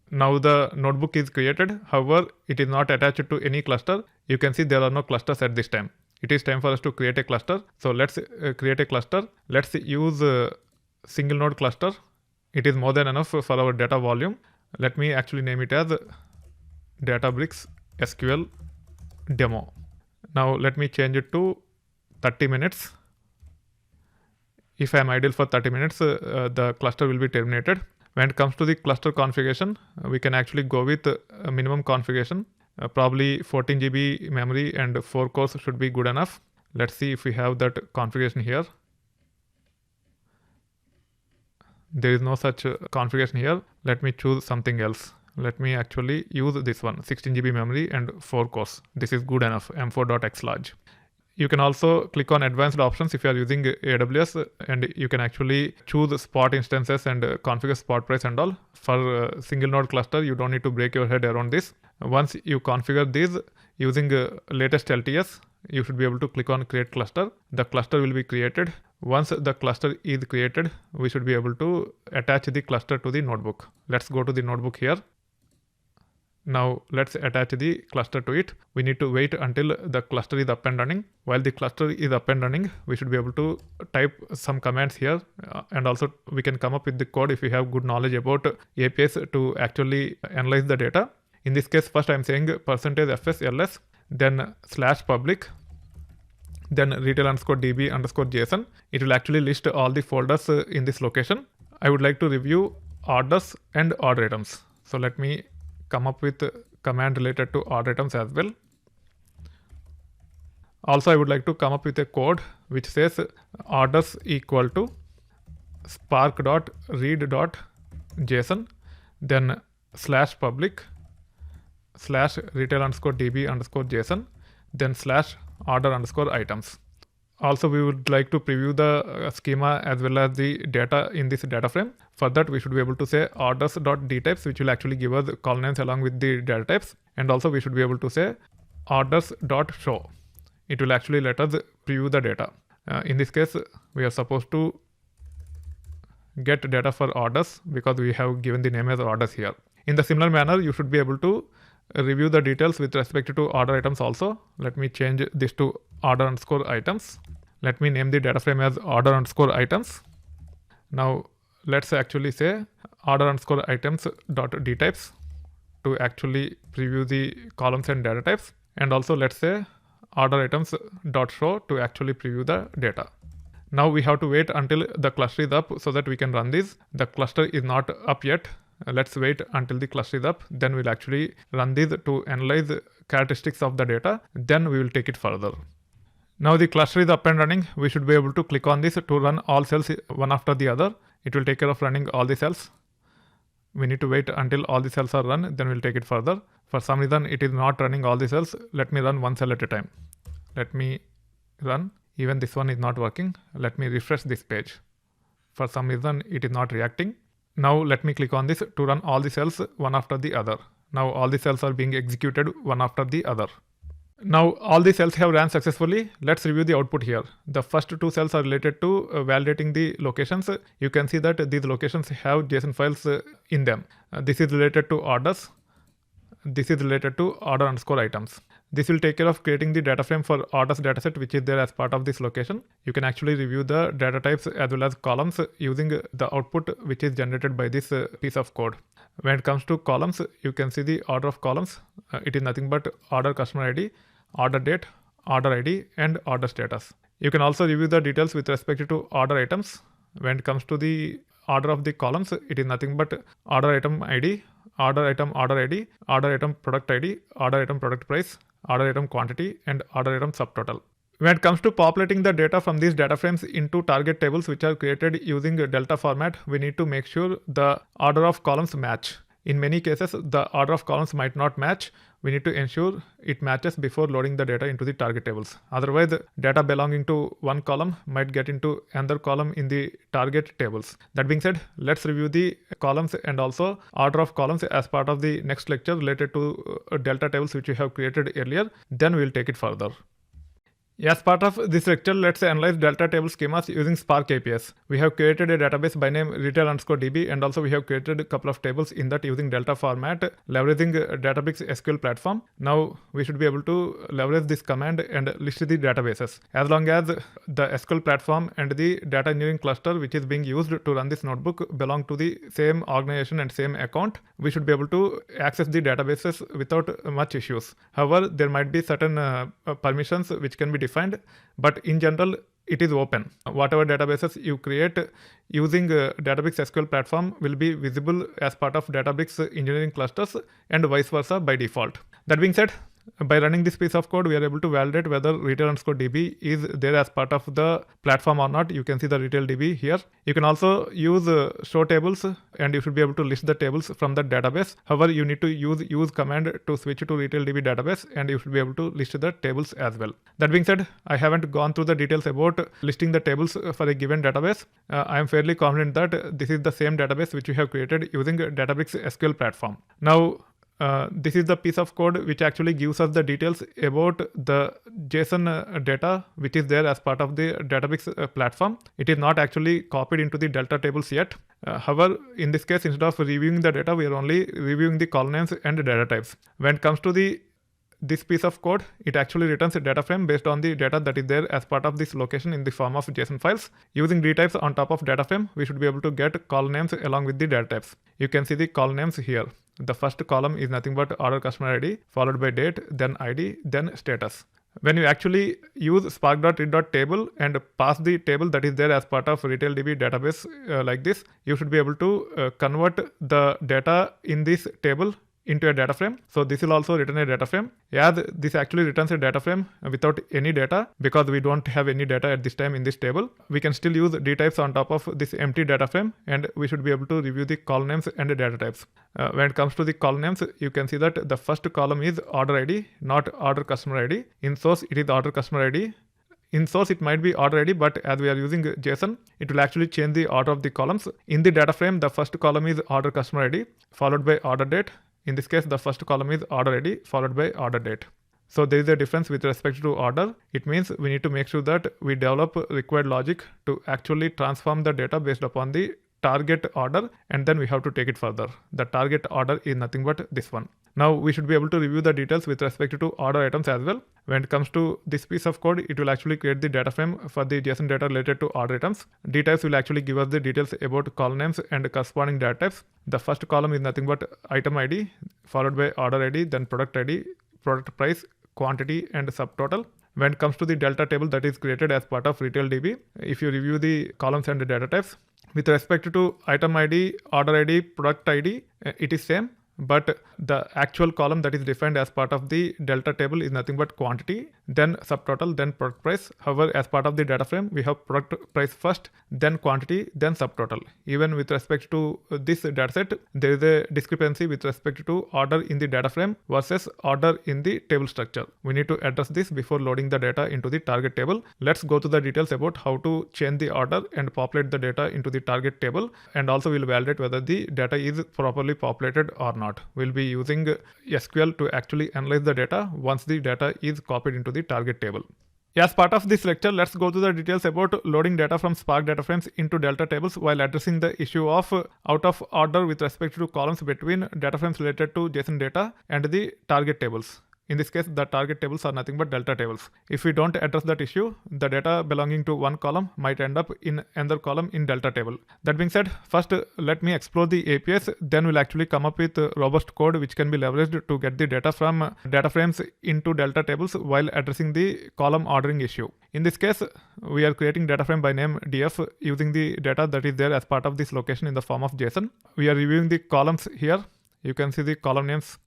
Now the notebook is created. However, it is not attached to any cluster. You can see there are no clusters at this time. It is time for us to create a cluster. So let's create a cluster. Let's use a single node cluster. It is more than enough for our data volume. Let me actually name it as Databricks SQL demo. Now let me change it to 30 minutes. If I am idle for 30 minutes, the cluster will be terminated. When it comes to the cluster configuration, we can actually go with a minimum configuration. Probably 14 GB memory and 4 cores should be good enough. Let's see if we have that configuration here. There is no such configuration here. Let me choose something else. Let me actually use this one, 16 GB memory and 4 cores. This is good enough, m4.xlarge. You can also click on advanced options if you are using AWS, and you can actually choose spot instances and configure spot price and all. For a single node cluster, you don't need to break your head around this. Once you configure these using latest LTS, you should be able to click on create cluster. The cluster will be created. Once the cluster is created, we should be able to attach the cluster to the notebook. Let's go to the notebook here. Now let's attach the cluster to it. We need to wait until the cluster is up and running. While the cluster is up and running, we should be able to type some commands here, and also we can come up with the code if we have good knowledge about APIs to actually analyze the data. In this case, first I'm saying %fs_ls, then /public, then retail_db_JSON. It will actually list all the folders in this location. I would like to review orders and order items. So let me come up with a command related to order items as well. Also, I would like to come up with a code which says orders equal to spark.read.json, then /public /retail_db_JSON, then /order_items. Also, we would like to preview the schema as well as the data in this data frame. For that, we should be able to say orders.dtypes, which will actually give us column names along with the data types. And also, we should be able to say orders.show. It will actually let us preview the data. In this case, we are supposed to get data for orders because we have given the name as orders here. In the similar manner, you should be able to review the details with respect to order items also. Let me change this to order_items. Let me name the data frame as order_items. Now let's actually say order_items.dtypes to actually preview the columns and data types. And also let's say order_items.show to actually preview the data. Now we have to wait until the cluster is up so that we can run this. The cluster is not up yet. Let's wait until the cluster is up. Then we'll actually run this to analyze characteristics of the data. Then we will take it further. Now the cluster is up and running. We should be able to click on this to run all cells one after the other. It will take care of running all the cells. We need to wait until all the cells are run. Then we'll take it further. For some reason, it is not running all the cells. Let me run one cell at a time. Let me run. Even this one is not working. Let me refresh this page. For some reason, it is not reacting. Now let me click on this to run all the cells one after the other. Now all the cells are being executed one after the other. Now all the cells have ran successfully. Let's review the output here. The first two cells are related to validating the locations. You can see that these locations have JSON files in them. This is related to orders. This is related to order_items. This will take care of creating the data frame for orders dataset, which is there as part of this location. You can actually review the data types as well as columns using the output which is generated by this piece of code. When it comes to columns, you can see the order of columns. It is nothing but order customer ID, order date, order ID, and order status. You can also review the details with respect to order items. When it comes to the order of the columns, it is nothing but order item ID, order item order ID, order item product ID, order item product price, order item quantity, and order item subtotal. When it comes to populating the data from these data frames into target tables which are created using delta format, we need to make sure the order of columns match. In many cases, the order of columns might not match. We need to ensure it matches before loading the data into the target tables. Otherwise, data belonging to one column might get into another column in the target tables. That being said, let's review the columns and also order of columns as part of the next lecture related to delta tables which we have created earlier. Then we'll take it further. As part of this lecture, let's analyze delta table schemas using Spark APIs. We have created a database by name retail_db, and also we have created a couple of tables in that using delta format, leveraging Databricks SQL Platform. Now we should be able to leverage this command and list the databases. As long as the SQL Platform and the data engineering cluster which is being used to run this notebook belong to the same organization and same account, we should be able to access the databases without much issues. However, there might be certain permissions which can be defined, but in general it is open. Whatever databases you create using Databricks SQL Platform will be visible as part of Databricks engineering clusters and vice versa by default. That being said, by running this piece of code, we are able to validate whether retail_db is there as part of the platform or not. You can see the retail DB here. You can also use show tables, and you should be able to list the tables from the database. However, you need to use command to switch to retail DB database, and you should be able to list the tables as well. That being said, I haven't gone through the details about listing the tables for a given database. I am fairly confident that this is the same database which we have created using Databricks SQL Platform. Now, this is the piece of code which actually gives us the details about the JSON data which is there as part of the Databricks platform. It is not actually copied into the delta tables yet. However, in this case, instead of reviewing the data, we are only reviewing the column names and data types. When it comes to this piece of code, it actually returns a data frame based on the data that is there as part of this location in the form of JSON files. Using D types on top of data frame, we should be able to get column names along with the data types. You can see the column names here. The first column is nothing but order customer ID, followed by date, then ID, then status. When you actually use spark.read.table and pass the table that is there as part of retail DB database like this, you should be able to convert the data in this table into a data frame. So this will also return a data frame. As this actually returns a data frame without any data, because we don't have any data at this time in this table, we can still use D types on top of this empty data frame, and we should be able to review the column names and the data types. When it comes to the column names, you can see that the first column is order ID, not order customer ID. In source, it is order customer ID. In source, it might be order ID, but as we are using JSON, it will actually change the order of the columns. In the data frame, the first column is order customer ID, followed by order date. In this case, the first column is order ID followed by order date. So there is a difference with respect to order. It means we need to make sure that we develop required logic to actually transform the data based upon the target order, and then we have to take it further. The target order is nothing but this one. Now we should be able to review the details with respect to order items as well. When it comes to this piece of code, it will actually create the data frame for the JSON data related to order items. D types will actually give us the details about column names and corresponding data types. The first column is nothing but item ID, followed by order ID, then product ID, product price, quantity, and subtotal. When it comes to the delta table that is created as part of retail DB, if you review the columns and the data types, with respect to item ID, order ID, product ID, it is same. But the actual column that is defined as part of the delta table is nothing but quantity, then subtotal, then product price. However, as part of the data frame, we have product price first, then quantity, then subtotal. Even with respect to this dataset, there is a discrepancy with respect to order in the data frame versus order in the table structure. We need to address this before loading the data into the target table. Let's go to the details about how to change the order and populate the data into the target table, and also we'll validate whether the data is properly populated or not. We'll be using SQL to actually analyze the data once the data is copied into the target table. As part of this lecture, let's go to the details about loading data from Spark data frames into delta tables while addressing the issue of out of order with respect to columns between data frames related to JSON data and the target tables. In this case, the target tables are nothing but delta tables. If we don't address that issue, the data belonging to one column might end up in another column in delta table. That being said, first let me explore the APIs, then we'll actually come up with robust code which can be leveraged to get the data from data frames into delta tables while addressing the column ordering issue. In this case, we are creating data frame by name df using the data that is there as part of this location in the form of JSON. We are reviewing the columns here. You can see the column names.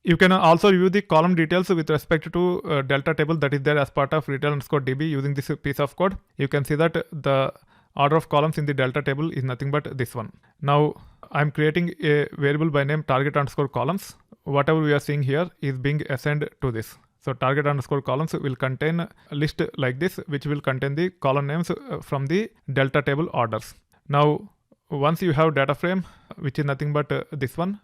You can also review the column details with respect to delta table that is there as part of retail_db using this piece of code. You can see that the order of columns in the delta table is nothing but this one. Now I'm creating a variable by name target_columns. Whatever we are seeing here is being assigned to this. So target_columns will contain a list like this, which will contain the column names from the delta table orders. Now once you have data frame, which is nothing but this one,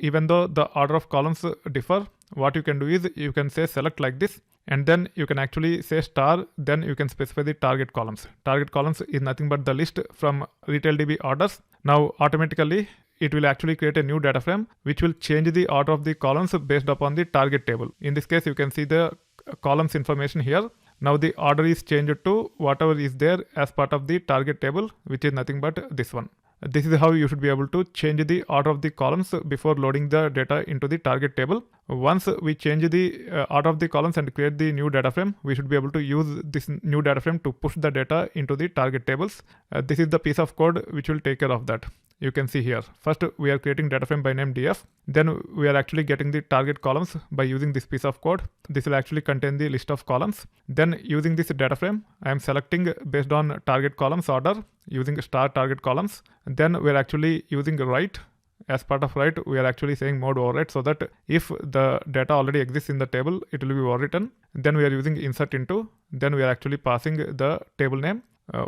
even though the order of columns differ, what you can do is you can say select like this, and then you can actually say star, then you can specify the target columns. Target columns is nothing but the list from retail DB orders. Now automatically it will actually create a new data frame which will change the order of the columns based upon the target table. In this case, you can see the columns information here. Now the order is changed to whatever is there as part of the target table, which is nothing but this one. This is how you should be able to change the order of the columns before loading the data into the target table. Once we change the order of the columns and create the new data frame, we should be able to use this new data frame to push the data into the target tables. This is the piece of code which will take care of that. You can see here. First, we are creating data frame by name df. Then we are actually getting the target columns by using this piece of code. This will actually contain the list of columns. Then using this data frame, I am selecting based on target columns order using star target columns. Then we are actually using write. As part of write, we are actually saying mode overwrite, so that if the data already exists in the table, it will be overwritten. Then we are using insert into. Then we are actually passing the table name.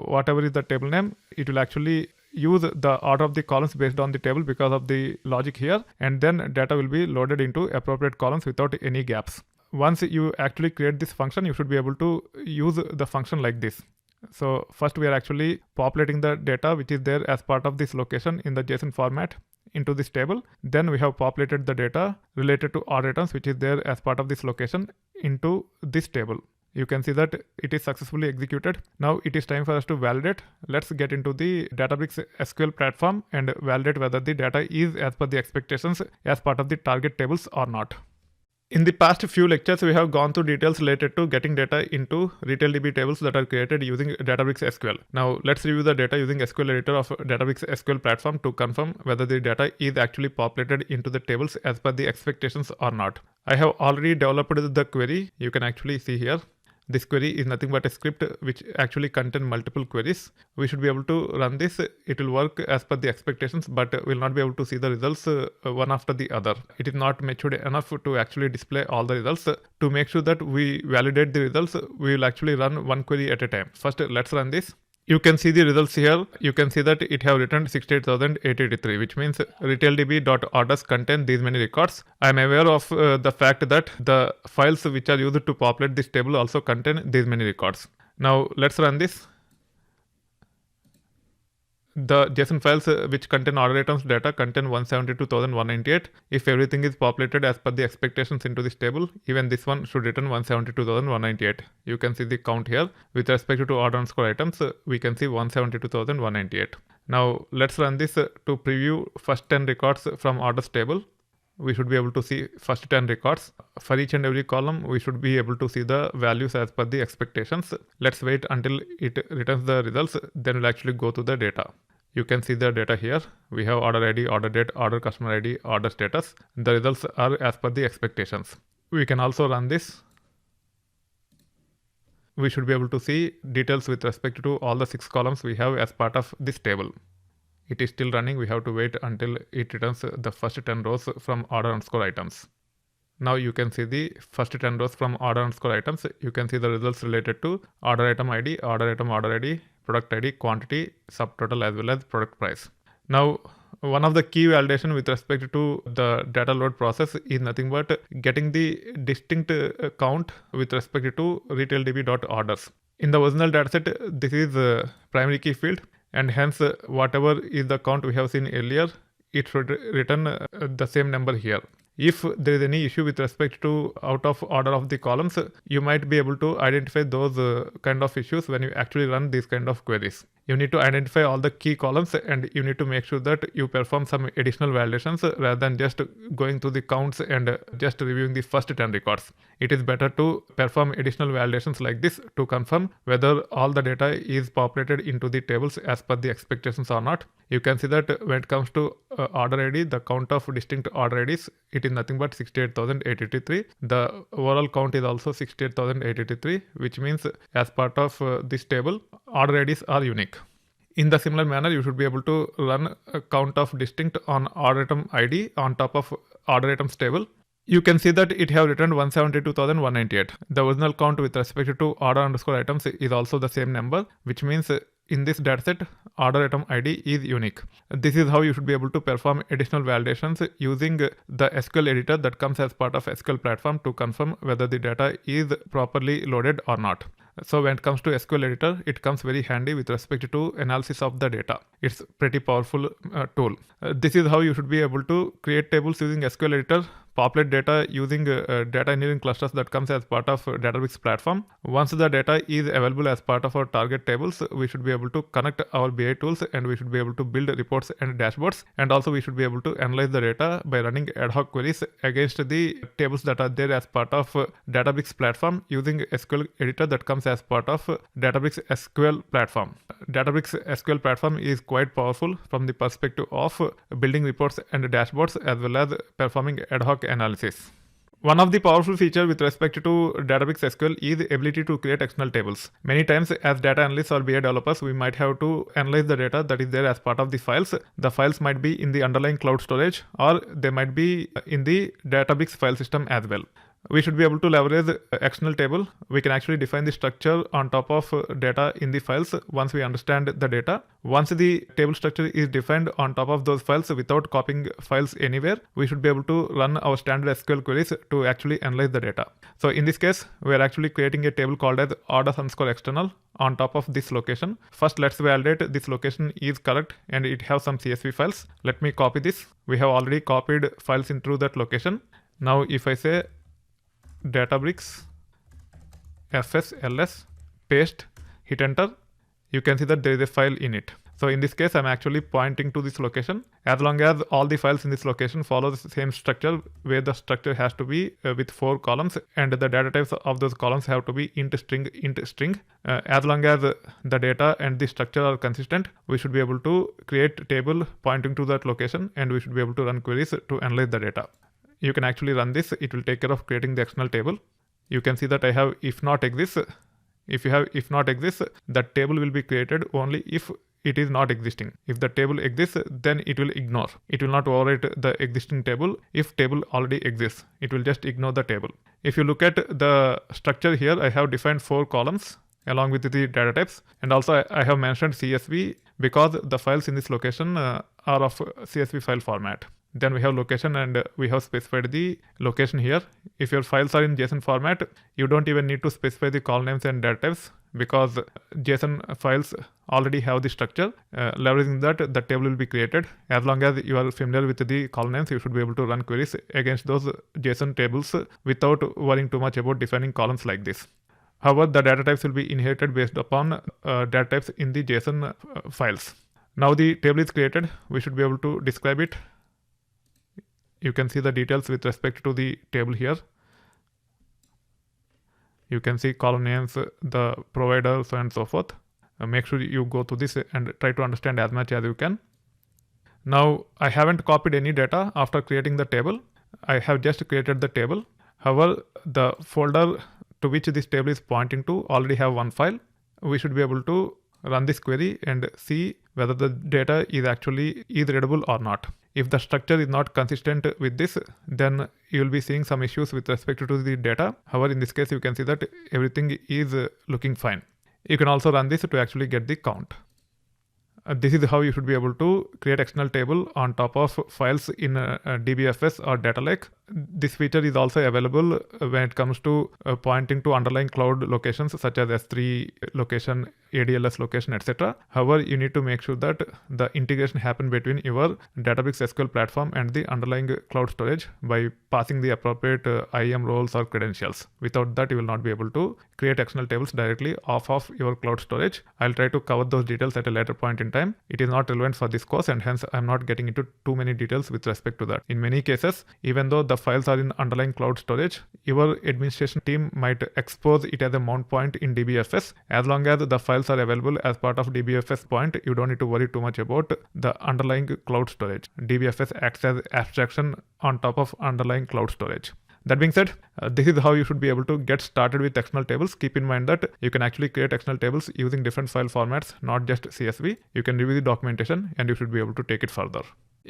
Whatever is the table name, it will actually use the order of the columns based on the table because of the logic here, and then data will be loaded into appropriate columns without any gaps. Once you actually create this function, you should be able to use the function like this. So first we are actually populating the data which is there as part of this location in the JSON format into this table. Then we have populated the data related to order items which is there as part of this location into this table. You can see that it is successfully executed. Now it is time for us to validate. Let's get into the Databricks SQL platform and validate whether the data is as per the expectations as part of the target tables or not. In the past few lectures, we have gone through details related to getting data into RetailDB tables that are created using Databricks SQL. Now let's review the data using SQL Editor of Databricks SQL Platform to confirm whether the data is actually populated into the tables as per the expectations or not. I have already developed the query. You can actually see here. This query is nothing but a script which actually contains multiple queries. We should be able to run this. It will work as per the expectations, but we'll not be able to see the results one after the other. It is not matured enough to actually display all the results. To make sure that we validate the results, we will actually run one query at a time. First, let's run this. You can see the results here. You can see that it have returned 68,883, which means retaildb.orders contain these many records. I am aware of the fact that the files which are used to populate this table also contain these many records. Now let's run this. The JSON files which contain order items data contain 172,198. If everything is populated as per the expectations into this table, even this one should return 172,198. You can see the count here. With respect to order underscore items, we can see 172,198. Now let's run this to preview first 10 records from orders table. We should be able to see first 10 records. For each and every column, we should be able to see the values as per the expectations. Let's wait until it returns the results, then we'll actually go to the data. You can see the data here. We have order ID, order date, order customer ID, order status. The results are as per the expectations. We can also run this. We should be able to see details with respect to all the 6 columns we have as part of this table. It is still running. We have to wait until it returns the first 10 rows from order underscore items. Now you can see the first 10 rows from order underscore items. You can see the results related to order item ID, order item order ID, product ID, quantity, subtotal as well as product price. Now one of the key validation with respect to the data load process is nothing but getting the distinct count with respect to retaildb.orders. In the original dataset, this is primary key field. And hence, whatever is the count we have seen earlier, it should return the same number here. If there is any issue with respect to out of order of the columns, you might be able to identify those kind of issues when you actually run these kind of queries. You need to identify all the key columns and you need to make sure that you perform some additional validations rather than just going through the counts and just reviewing the first 10 records. It is better to perform additional validations like this to confirm whether all the data is populated into the tables as per the expectations or not. You can see that when it comes to order ID, the count of distinct order IDs, it is nothing but 68,883. The overall count is also 68,883, which means as part of this table, order IDs are unique. In the similar manner, you should be able to run a count of distinct on order item ID on top of order items table. You can see that it have returned 172,198. The original count with respect to order underscore items is also the same number, which means in this dataset, order item ID is unique. This is how you should be able to perform additional validations using the SQL editor that comes as part of SQL platform to confirm whether the data is properly loaded or not. So when it comes to SQL editor, it comes very handy with respect to analysis of the data. It's pretty powerful tool. This is how you should be able to create tables using SQL editor, populate data using data engineering clusters that comes as part of Databricks platform. Once the data is available as part of our target tables, we should be able to connect our BI tools and we should be able to build reports and dashboards. And also we should be able to analyze the data by running Adhoc queries against the tables that are there as part of Databricks platform using SQL editor that comes as part of Databricks SQL platform. Databricks SQL platform is quite powerful from the perspective of building reports and dashboards as well as performing ad hoc analysis. One of the powerful features with respect to Databricks SQL is the ability to create external tables. Many times as data analysts or BI developers, we might have to analyze the data that is there as part of the files. The files might be in the underlying cloud storage or they might be in the Databricks file system as well. we should be able to leverage external table. We can actually define the structure on top of data in the files once we understand the data. Once the table structure is defined on top of those files without copying files anywhere, we should be able to run our standard SQL queries to actually analyze the data. So in this case, we are actually creating a table called as orders_external on top of this location. First, let's validate this location is correct and it has some CSV files. Let me copy this. We have already copied files into that location. Now if I say Databricks FSLS, paste, hit enter, you can see that there is a file in it. So in this case, I'm actually pointing to this location. As long as all the files in this location follow the same structure, where the structure has to be with 4 columns and the data types of those columns have to be int string. As long as the data and the structure are consistent, we should be able to create a table pointing to that location and we should be able to run queries to analyze the data. You can actually run this. It will take care of creating the external table. You can see that I have if not exists. If you have if not exists, that table will be created only if it is not existing. If the table exists, then it will ignore. It will not overwrite the existing table. If table already exists, it will just ignore the table. If you look at the structure here, I have defined 4 columns along with the data types, and also I have mentioned CSV because the files in this location are of CSV file format. Then we have location and we have specified the location here. If your files are in JSON format, you don't even need to specify the column names and data types because JSON files already have the structure. Leveraging that, the table will be created. As long as you are familiar with the column names, you should be able to run queries against those JSON tables without worrying too much about defining columns like this. However, the data types will be inherited based upon data types in the JSON files. Now the table is created. We should be able to describe it. You can see the details with respect to the table here. You can see column names, the providers, so on and so forth. Make sure you go through this and try to understand as much as you can. Now, I haven't copied any data after creating the table. I have just created the table. However, the folder to which this table is pointing to already have one file. We should be able to run this query and see whether the data is actually readable or not. If the structure is not consistent with this, then you will be seeing some issues with respect to the data. However, in this case, you can see that everything is looking fine. You can also run this to actually get the count. This is how you should be able to create external table on top of files in DBFS or Data Lake. This feature is also available when it comes to pointing to underlying cloud locations such as S3 location, ADLS location, etc. However, you need to make sure that the integration happen between your Databricks SQL platform and the underlying cloud storage by passing the appropriate IAM roles or credentials. Without that, you will not be able to create external tables directly off of your cloud storage. I'll try to cover those details at a later point in time. It is not relevant for this course and hence I'm not getting into too many details with respect to that. In many cases, even though the files are in underlying cloud storage, your administration team might expose it as a mount point in DBFS. As long as the files are available as part of DBFS point, you don't need to worry too much about the underlying cloud storage. DBFS acts as abstraction on top of underlying cloud storage. That being said, this is how you should be able to get started with external tables. Keep in mind that you can actually create external tables using different file formats, not just CSV. You can review the documentation and you should be able to take it further.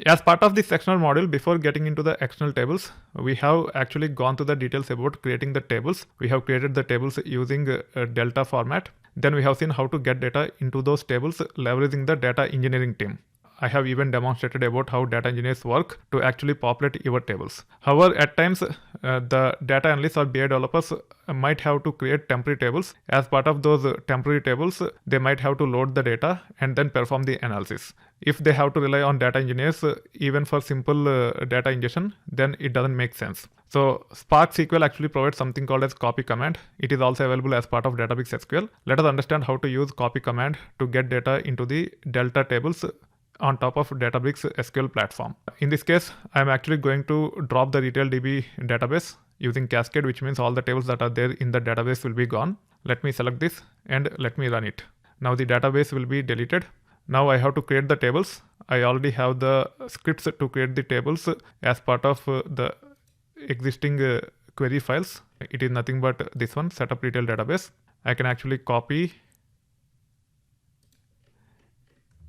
As part of this external module, before getting into the external tables, we have actually gone through the details about creating the tables. We have created the tables using a Delta format. Then we have seen how to get data into those tables leveraging the data engineering team. I have even demonstrated about how data engineers work to actually populate your tables. However, at times, the data analysts or BI developers might have to create temporary tables. As part of those temporary tables, they might have to load the data and then perform the analysis. If they have to rely on data engineers, even for simple data ingestion, then it doesn't make sense. So Spark SQL actually provides something called as copy command. It is also available as part of Databricks SQL. Let us understand how to use copy command to get data into the Delta tables on top of Databricks SQL platform. In this case, I'm actually going to drop the retail DB database using Cascade, which means all the tables that are there in the database will be gone. Let me select this and let me run it. Now the database will be deleted. Now I have to create the tables. I already have the scripts to create the tables as part of the existing query files. It is nothing but this one, setup retail database. I can actually copy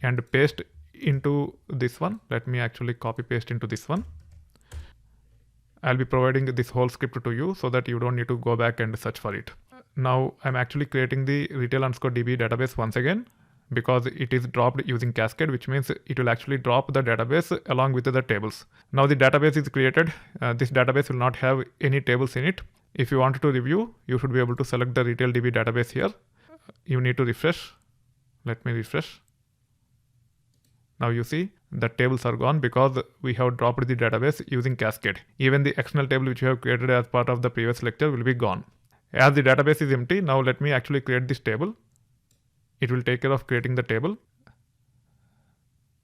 and paste into this one. Let me actually copy paste into this one. I'll be providing this whole script to you so that you don't need to go back and search for it. Now I'm actually creating the retail_db database once again, because it is dropped using Cascade, which means it will actually drop the database along with the tables. Now the database is created. This database will not have any tables in it. If you wanted to review, you should be able to select the retail DB database here. You need to refresh. Let me refresh. Now you see the tables are gone because we have dropped the database using Cascade. Even the external table which we have created as part of the previous lecture will be gone. As the database is empty, now let me actually create this table. It will take care of creating the table.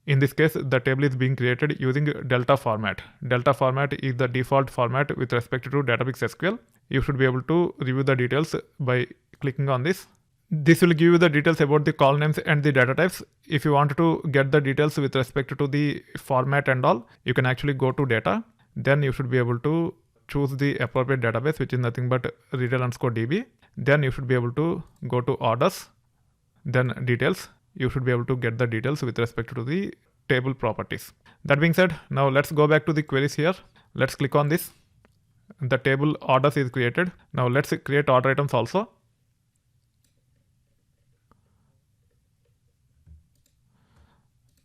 In this case, the table is being created using Delta format. Delta format is the default format with respect to Databricks SQL. You should be able to review the details by clicking on this. This will give you the details about the column names and the data types. If you want to get the details with respect to the format and all, you can actually go to data. Then you should be able to choose the appropriate database, which is nothing but retail_db. Then you should be able to go to orders, then details. You should be able to get the details with respect to the table properties. That being said, now let's go back to the queries here. Let's click on this. The table orders is created. Now let's create order items also.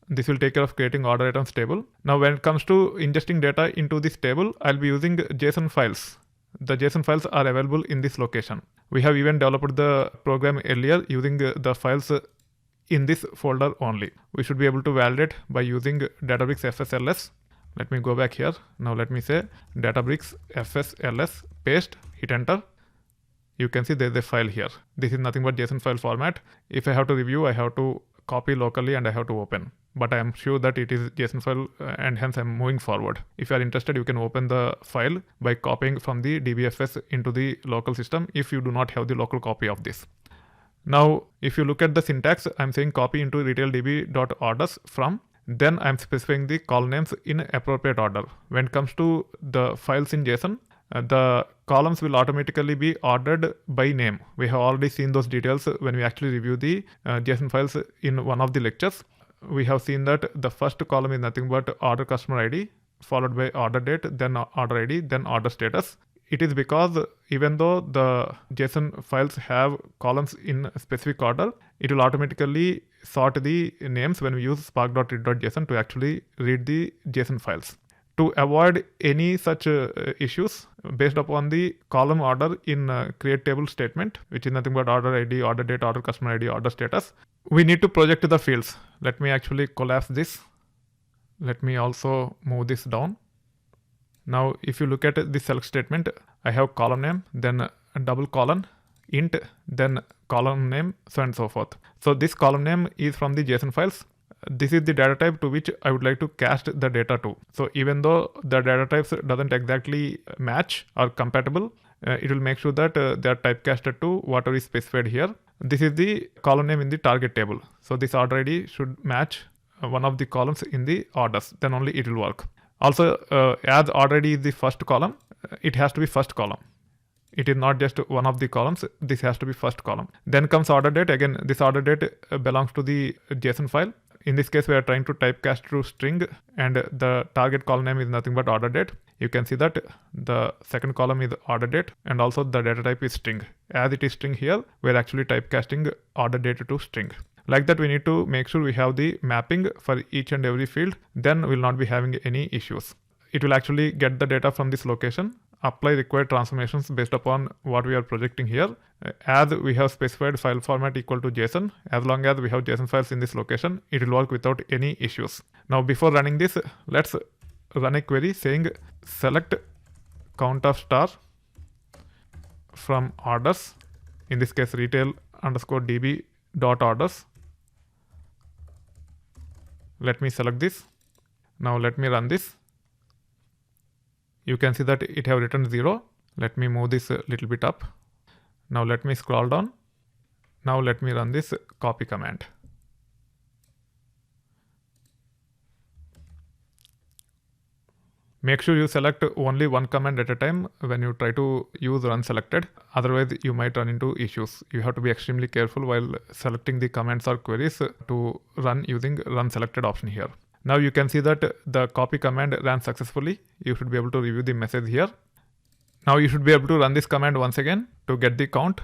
This will take care of creating order items table. Now when it comes to ingesting data into this table, I'll be using JSON files. The JSON files are available in this location. We have even developed the program earlier using the files in this folder only. We should be able to validate by using Databricks FSLS. Let me go back here. Now let me say Databricks FSLS, paste, hit enter. You can see there's a file here. This is nothing but JSON file format. If I have to review, I have to copy locally and I have to open. But I am sure that it is JSON file and hence I'm moving forward. If you are interested, you can open the file by copying from the DBFS into the local system if you do not have the local copy of this. Now, if you look at the syntax, I'm saying copy into retaildb.orders from, then I'm specifying the column names in appropriate order. When it comes to the files in JSON, the columns will automatically be ordered by name. We have already seen those details when we actually review the JSON files in one of the lectures. We have seen that the first column is nothing but order customer ID, followed by order date, then order ID, then order status. It is because even though the JSON files have columns in a specific order, it will automatically sort the names when we use spark.read.json to actually read the JSON files. To avoid any such issues based upon the column order in create table statement, which is nothing but order ID, order date, order customer ID, order status, we need to project the fields. Let me actually collapse this. Let me also move this down. Now, if you look at the select statement, I have column name, then a double colon, int, then column name, so on and so forth. So this column name is from the JSON files. This is the data type to which I would like to cast the data to. So even though the data types doesn't exactly match or compatible, it will make sure that they are typecasted to whatever is specified here. This is the column name in the target table. So this order ID should match one of the columns in the orders, then only it will work. Also, as order ID is the first column, it has to be first column. It is not just one of the columns. This has to be first column. Then comes order date. Again, this order date belongs to the JSON file. In this case, we are trying to typecast to string, and the target column name is nothing but order date. You can see that the second column is order date, and also the data type is string. As it is string here, we are actually typecasting order date to string. Like that, we need to make sure we have the mapping for each and every field. Then we'll not be having any issues. It will actually get the data from this location, apply required transformations based upon what we are projecting here. As we have specified file format equal to JSON, as long as we have JSON files in this location, it will work without any issues. Now, before running this, let's run a query saying select count of star from orders. In this case, retail_db dot orders. Let me select this. Now let me run this. You can see that it have written 0. Let me move this a little bit up. Now let me scroll down. Now let me run this copy command. Make sure you select only one command at a time when you try to use run selected. Otherwise, you might run into issues. You have to be extremely careful while selecting the commands or queries to run using run selected option here. Now you can see that the copy command ran successfully. You should be able to review the message here. Now you should be able to run this command once again to get the count.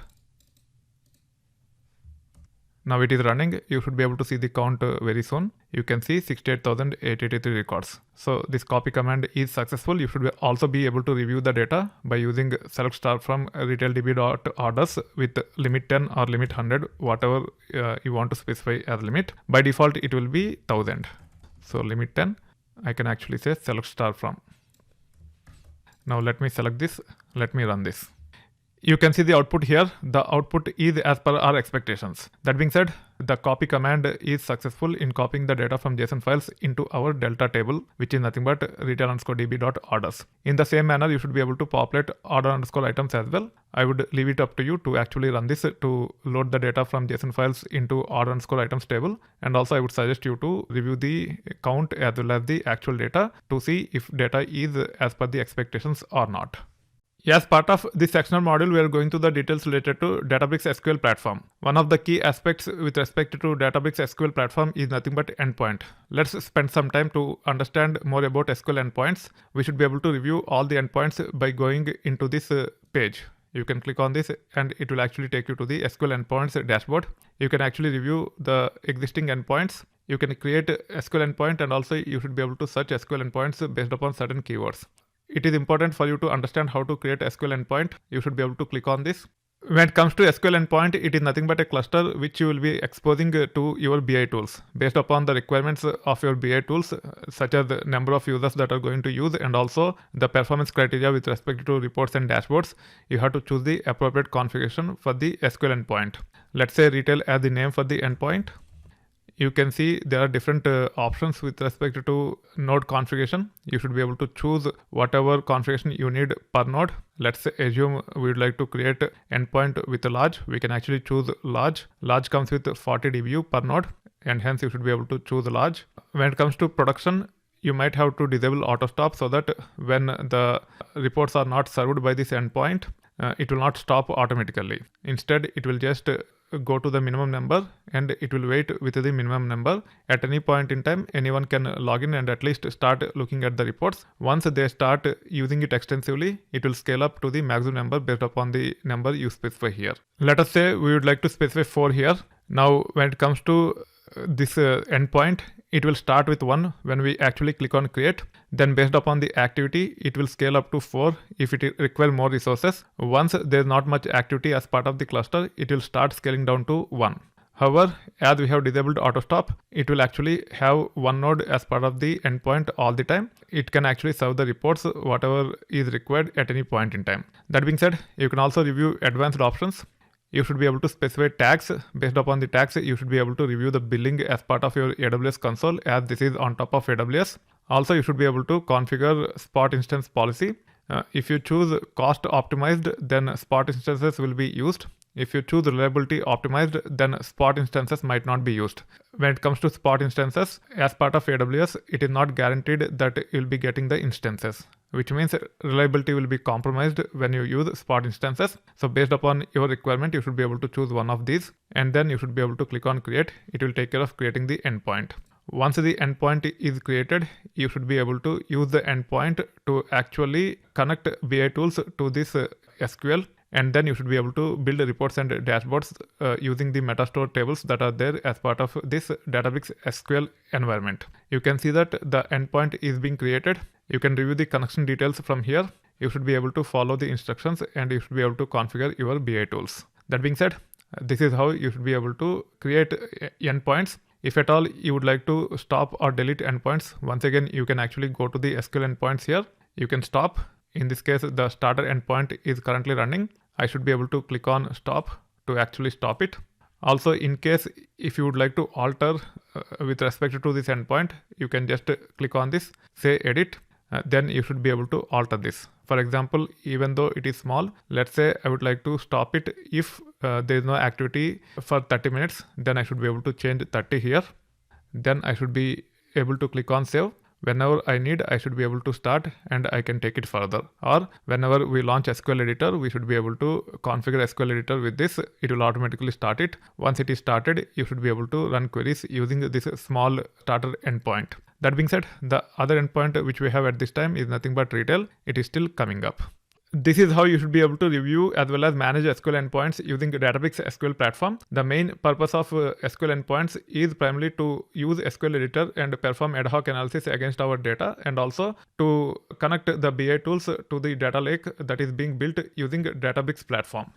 Now it is running. You should be able to see the count very soon. You can see 68,883 records. So this copy command is successful. You should also be able to review the data by using select star from retaildb.orders with limit 10 or limit 100, whatever you want to specify as limit. By default, it will be 1000. So limit 10, I can actually say select star from. Now let me select this. Let me run this. You can see the output here. The output is as per our expectations. That being said, the copy command is successful in copying the data from JSON files into our Delta table, which is nothing but retail_db.orders. In the same manner, you should be able to populate order_items as well. I would leave it up to you to actually run this to load the data from JSON files into order_items table. And also I would suggest you to review the count as well as the actual data to see if data is as per the expectations or not. As part of this sectional module, we are going to the details related to Databricks SQL Platform. One of the key aspects with respect to Databricks SQL Platform is nothing but endpoint. Let's spend some time to understand more about SQL endpoints. We should be able to review all the endpoints by going into this page. You can click on this and it will actually take you to the SQL endpoints dashboard. You can actually review the existing endpoints. You can create SQL endpoint, and also you should be able to search SQL endpoints based upon certain keywords. It is important for you to understand how to create SQL endpoint. You should be able to click on this. When it comes to SQL endpoint, it is nothing but a cluster which you will be exposing to your BI tools based upon the requirements of your BI tools, such as the number of users that are going to use and also the performance criteria with respect to reports and dashboards. You have to choose the appropriate configuration for the SQL endpoint. Let's say retail as the name for the endpoint. You can see there are different options with respect to node configuration. You should be able to choose whatever configuration you need per node. Let's assume we would like to create endpoint with a large. We can actually choose large. Large comes with 40 dBU per node, and hence you should be able to choose large. When it comes to production, you might have to disable auto stop so that when the reports are not served by this endpoint, it will not stop automatically. Instead, it will just go to the minimum number and it will wait with the minimum number. At any point in time, anyone can log in and at least start looking at the reports. Once they start using it extensively, it will scale up to the maximum number based upon the number you specify here. Let us say we would like to specify 4 here. Now, when it comes to this endpoint, it will start with 1 when we actually click on create. Then based upon the activity, it will scale up to 4 if it requires more resources. Once there is not much activity as part of the cluster, it will start scaling down to 1. However, as we have disabled auto stop, it will actually have 1 node as part of the endpoint all the time. It can actually serve the reports whatever is required at any point in time. That being said, you can also review advanced options. You should be able to specify tags. Based upon the tags, you should be able to review the billing as part of your AWS console, as this is on top of AWS. Also, you should be able to configure spot instance policy. If you choose cost optimized, then spot instances will be used. If you choose reliability optimized, then spot instances might not be used. When it comes to spot instances, as part of AWS, it is not guaranteed that you'll be getting the instances, which means reliability will be compromised when you use spot instances. So based upon your requirement, you should be able to choose one of these, and then you should be able to click on create. It will take care of creating the endpoint. Once the endpoint is created, you should be able to use the endpoint to actually connect BI tools to this SQL. And then you should be able to build reports and dashboards using the Metastore tables that are there as part of this Databricks SQL environment. You can see that the endpoint is being created. You can review the connection details from here. You should be able to follow the instructions and you should be able to configure your BI tools. That being said, this is how you should be able to create endpoints. If at all you would like to stop or delete endpoints, once again, you can actually go to the SQL endpoints here. You can stop. In this case, the starter endpoint is currently running. I should be able to click on stop to actually stop it. Also, in case if you would like to alter with respect to this endpoint, you can just click on this, say edit, then you should be able to alter this. For example, even though it is small, let's say I would like to stop it if there is no activity for 30 minutes, then I should be able to change 30 here. Then I should be able to click on save. Whenever I need, I should be able to start and I can take it further. Or whenever we launch SQL Editor, we should be able to configure SQL Editor with this. It will automatically start it. Once it is started, you should be able to run queries using this small starter endpoint. That being said, the other endpoint which we have at this time is nothing but retail. It is still coming up. This is how you should be able to review as well as manage SQL endpoints using Databricks SQL Platform. The main purpose of SQL endpoints is primarily to use SQL Editor and perform ad hoc analysis against our data, and also to connect the BI tools to the data lake that is being built using Databricks Platform.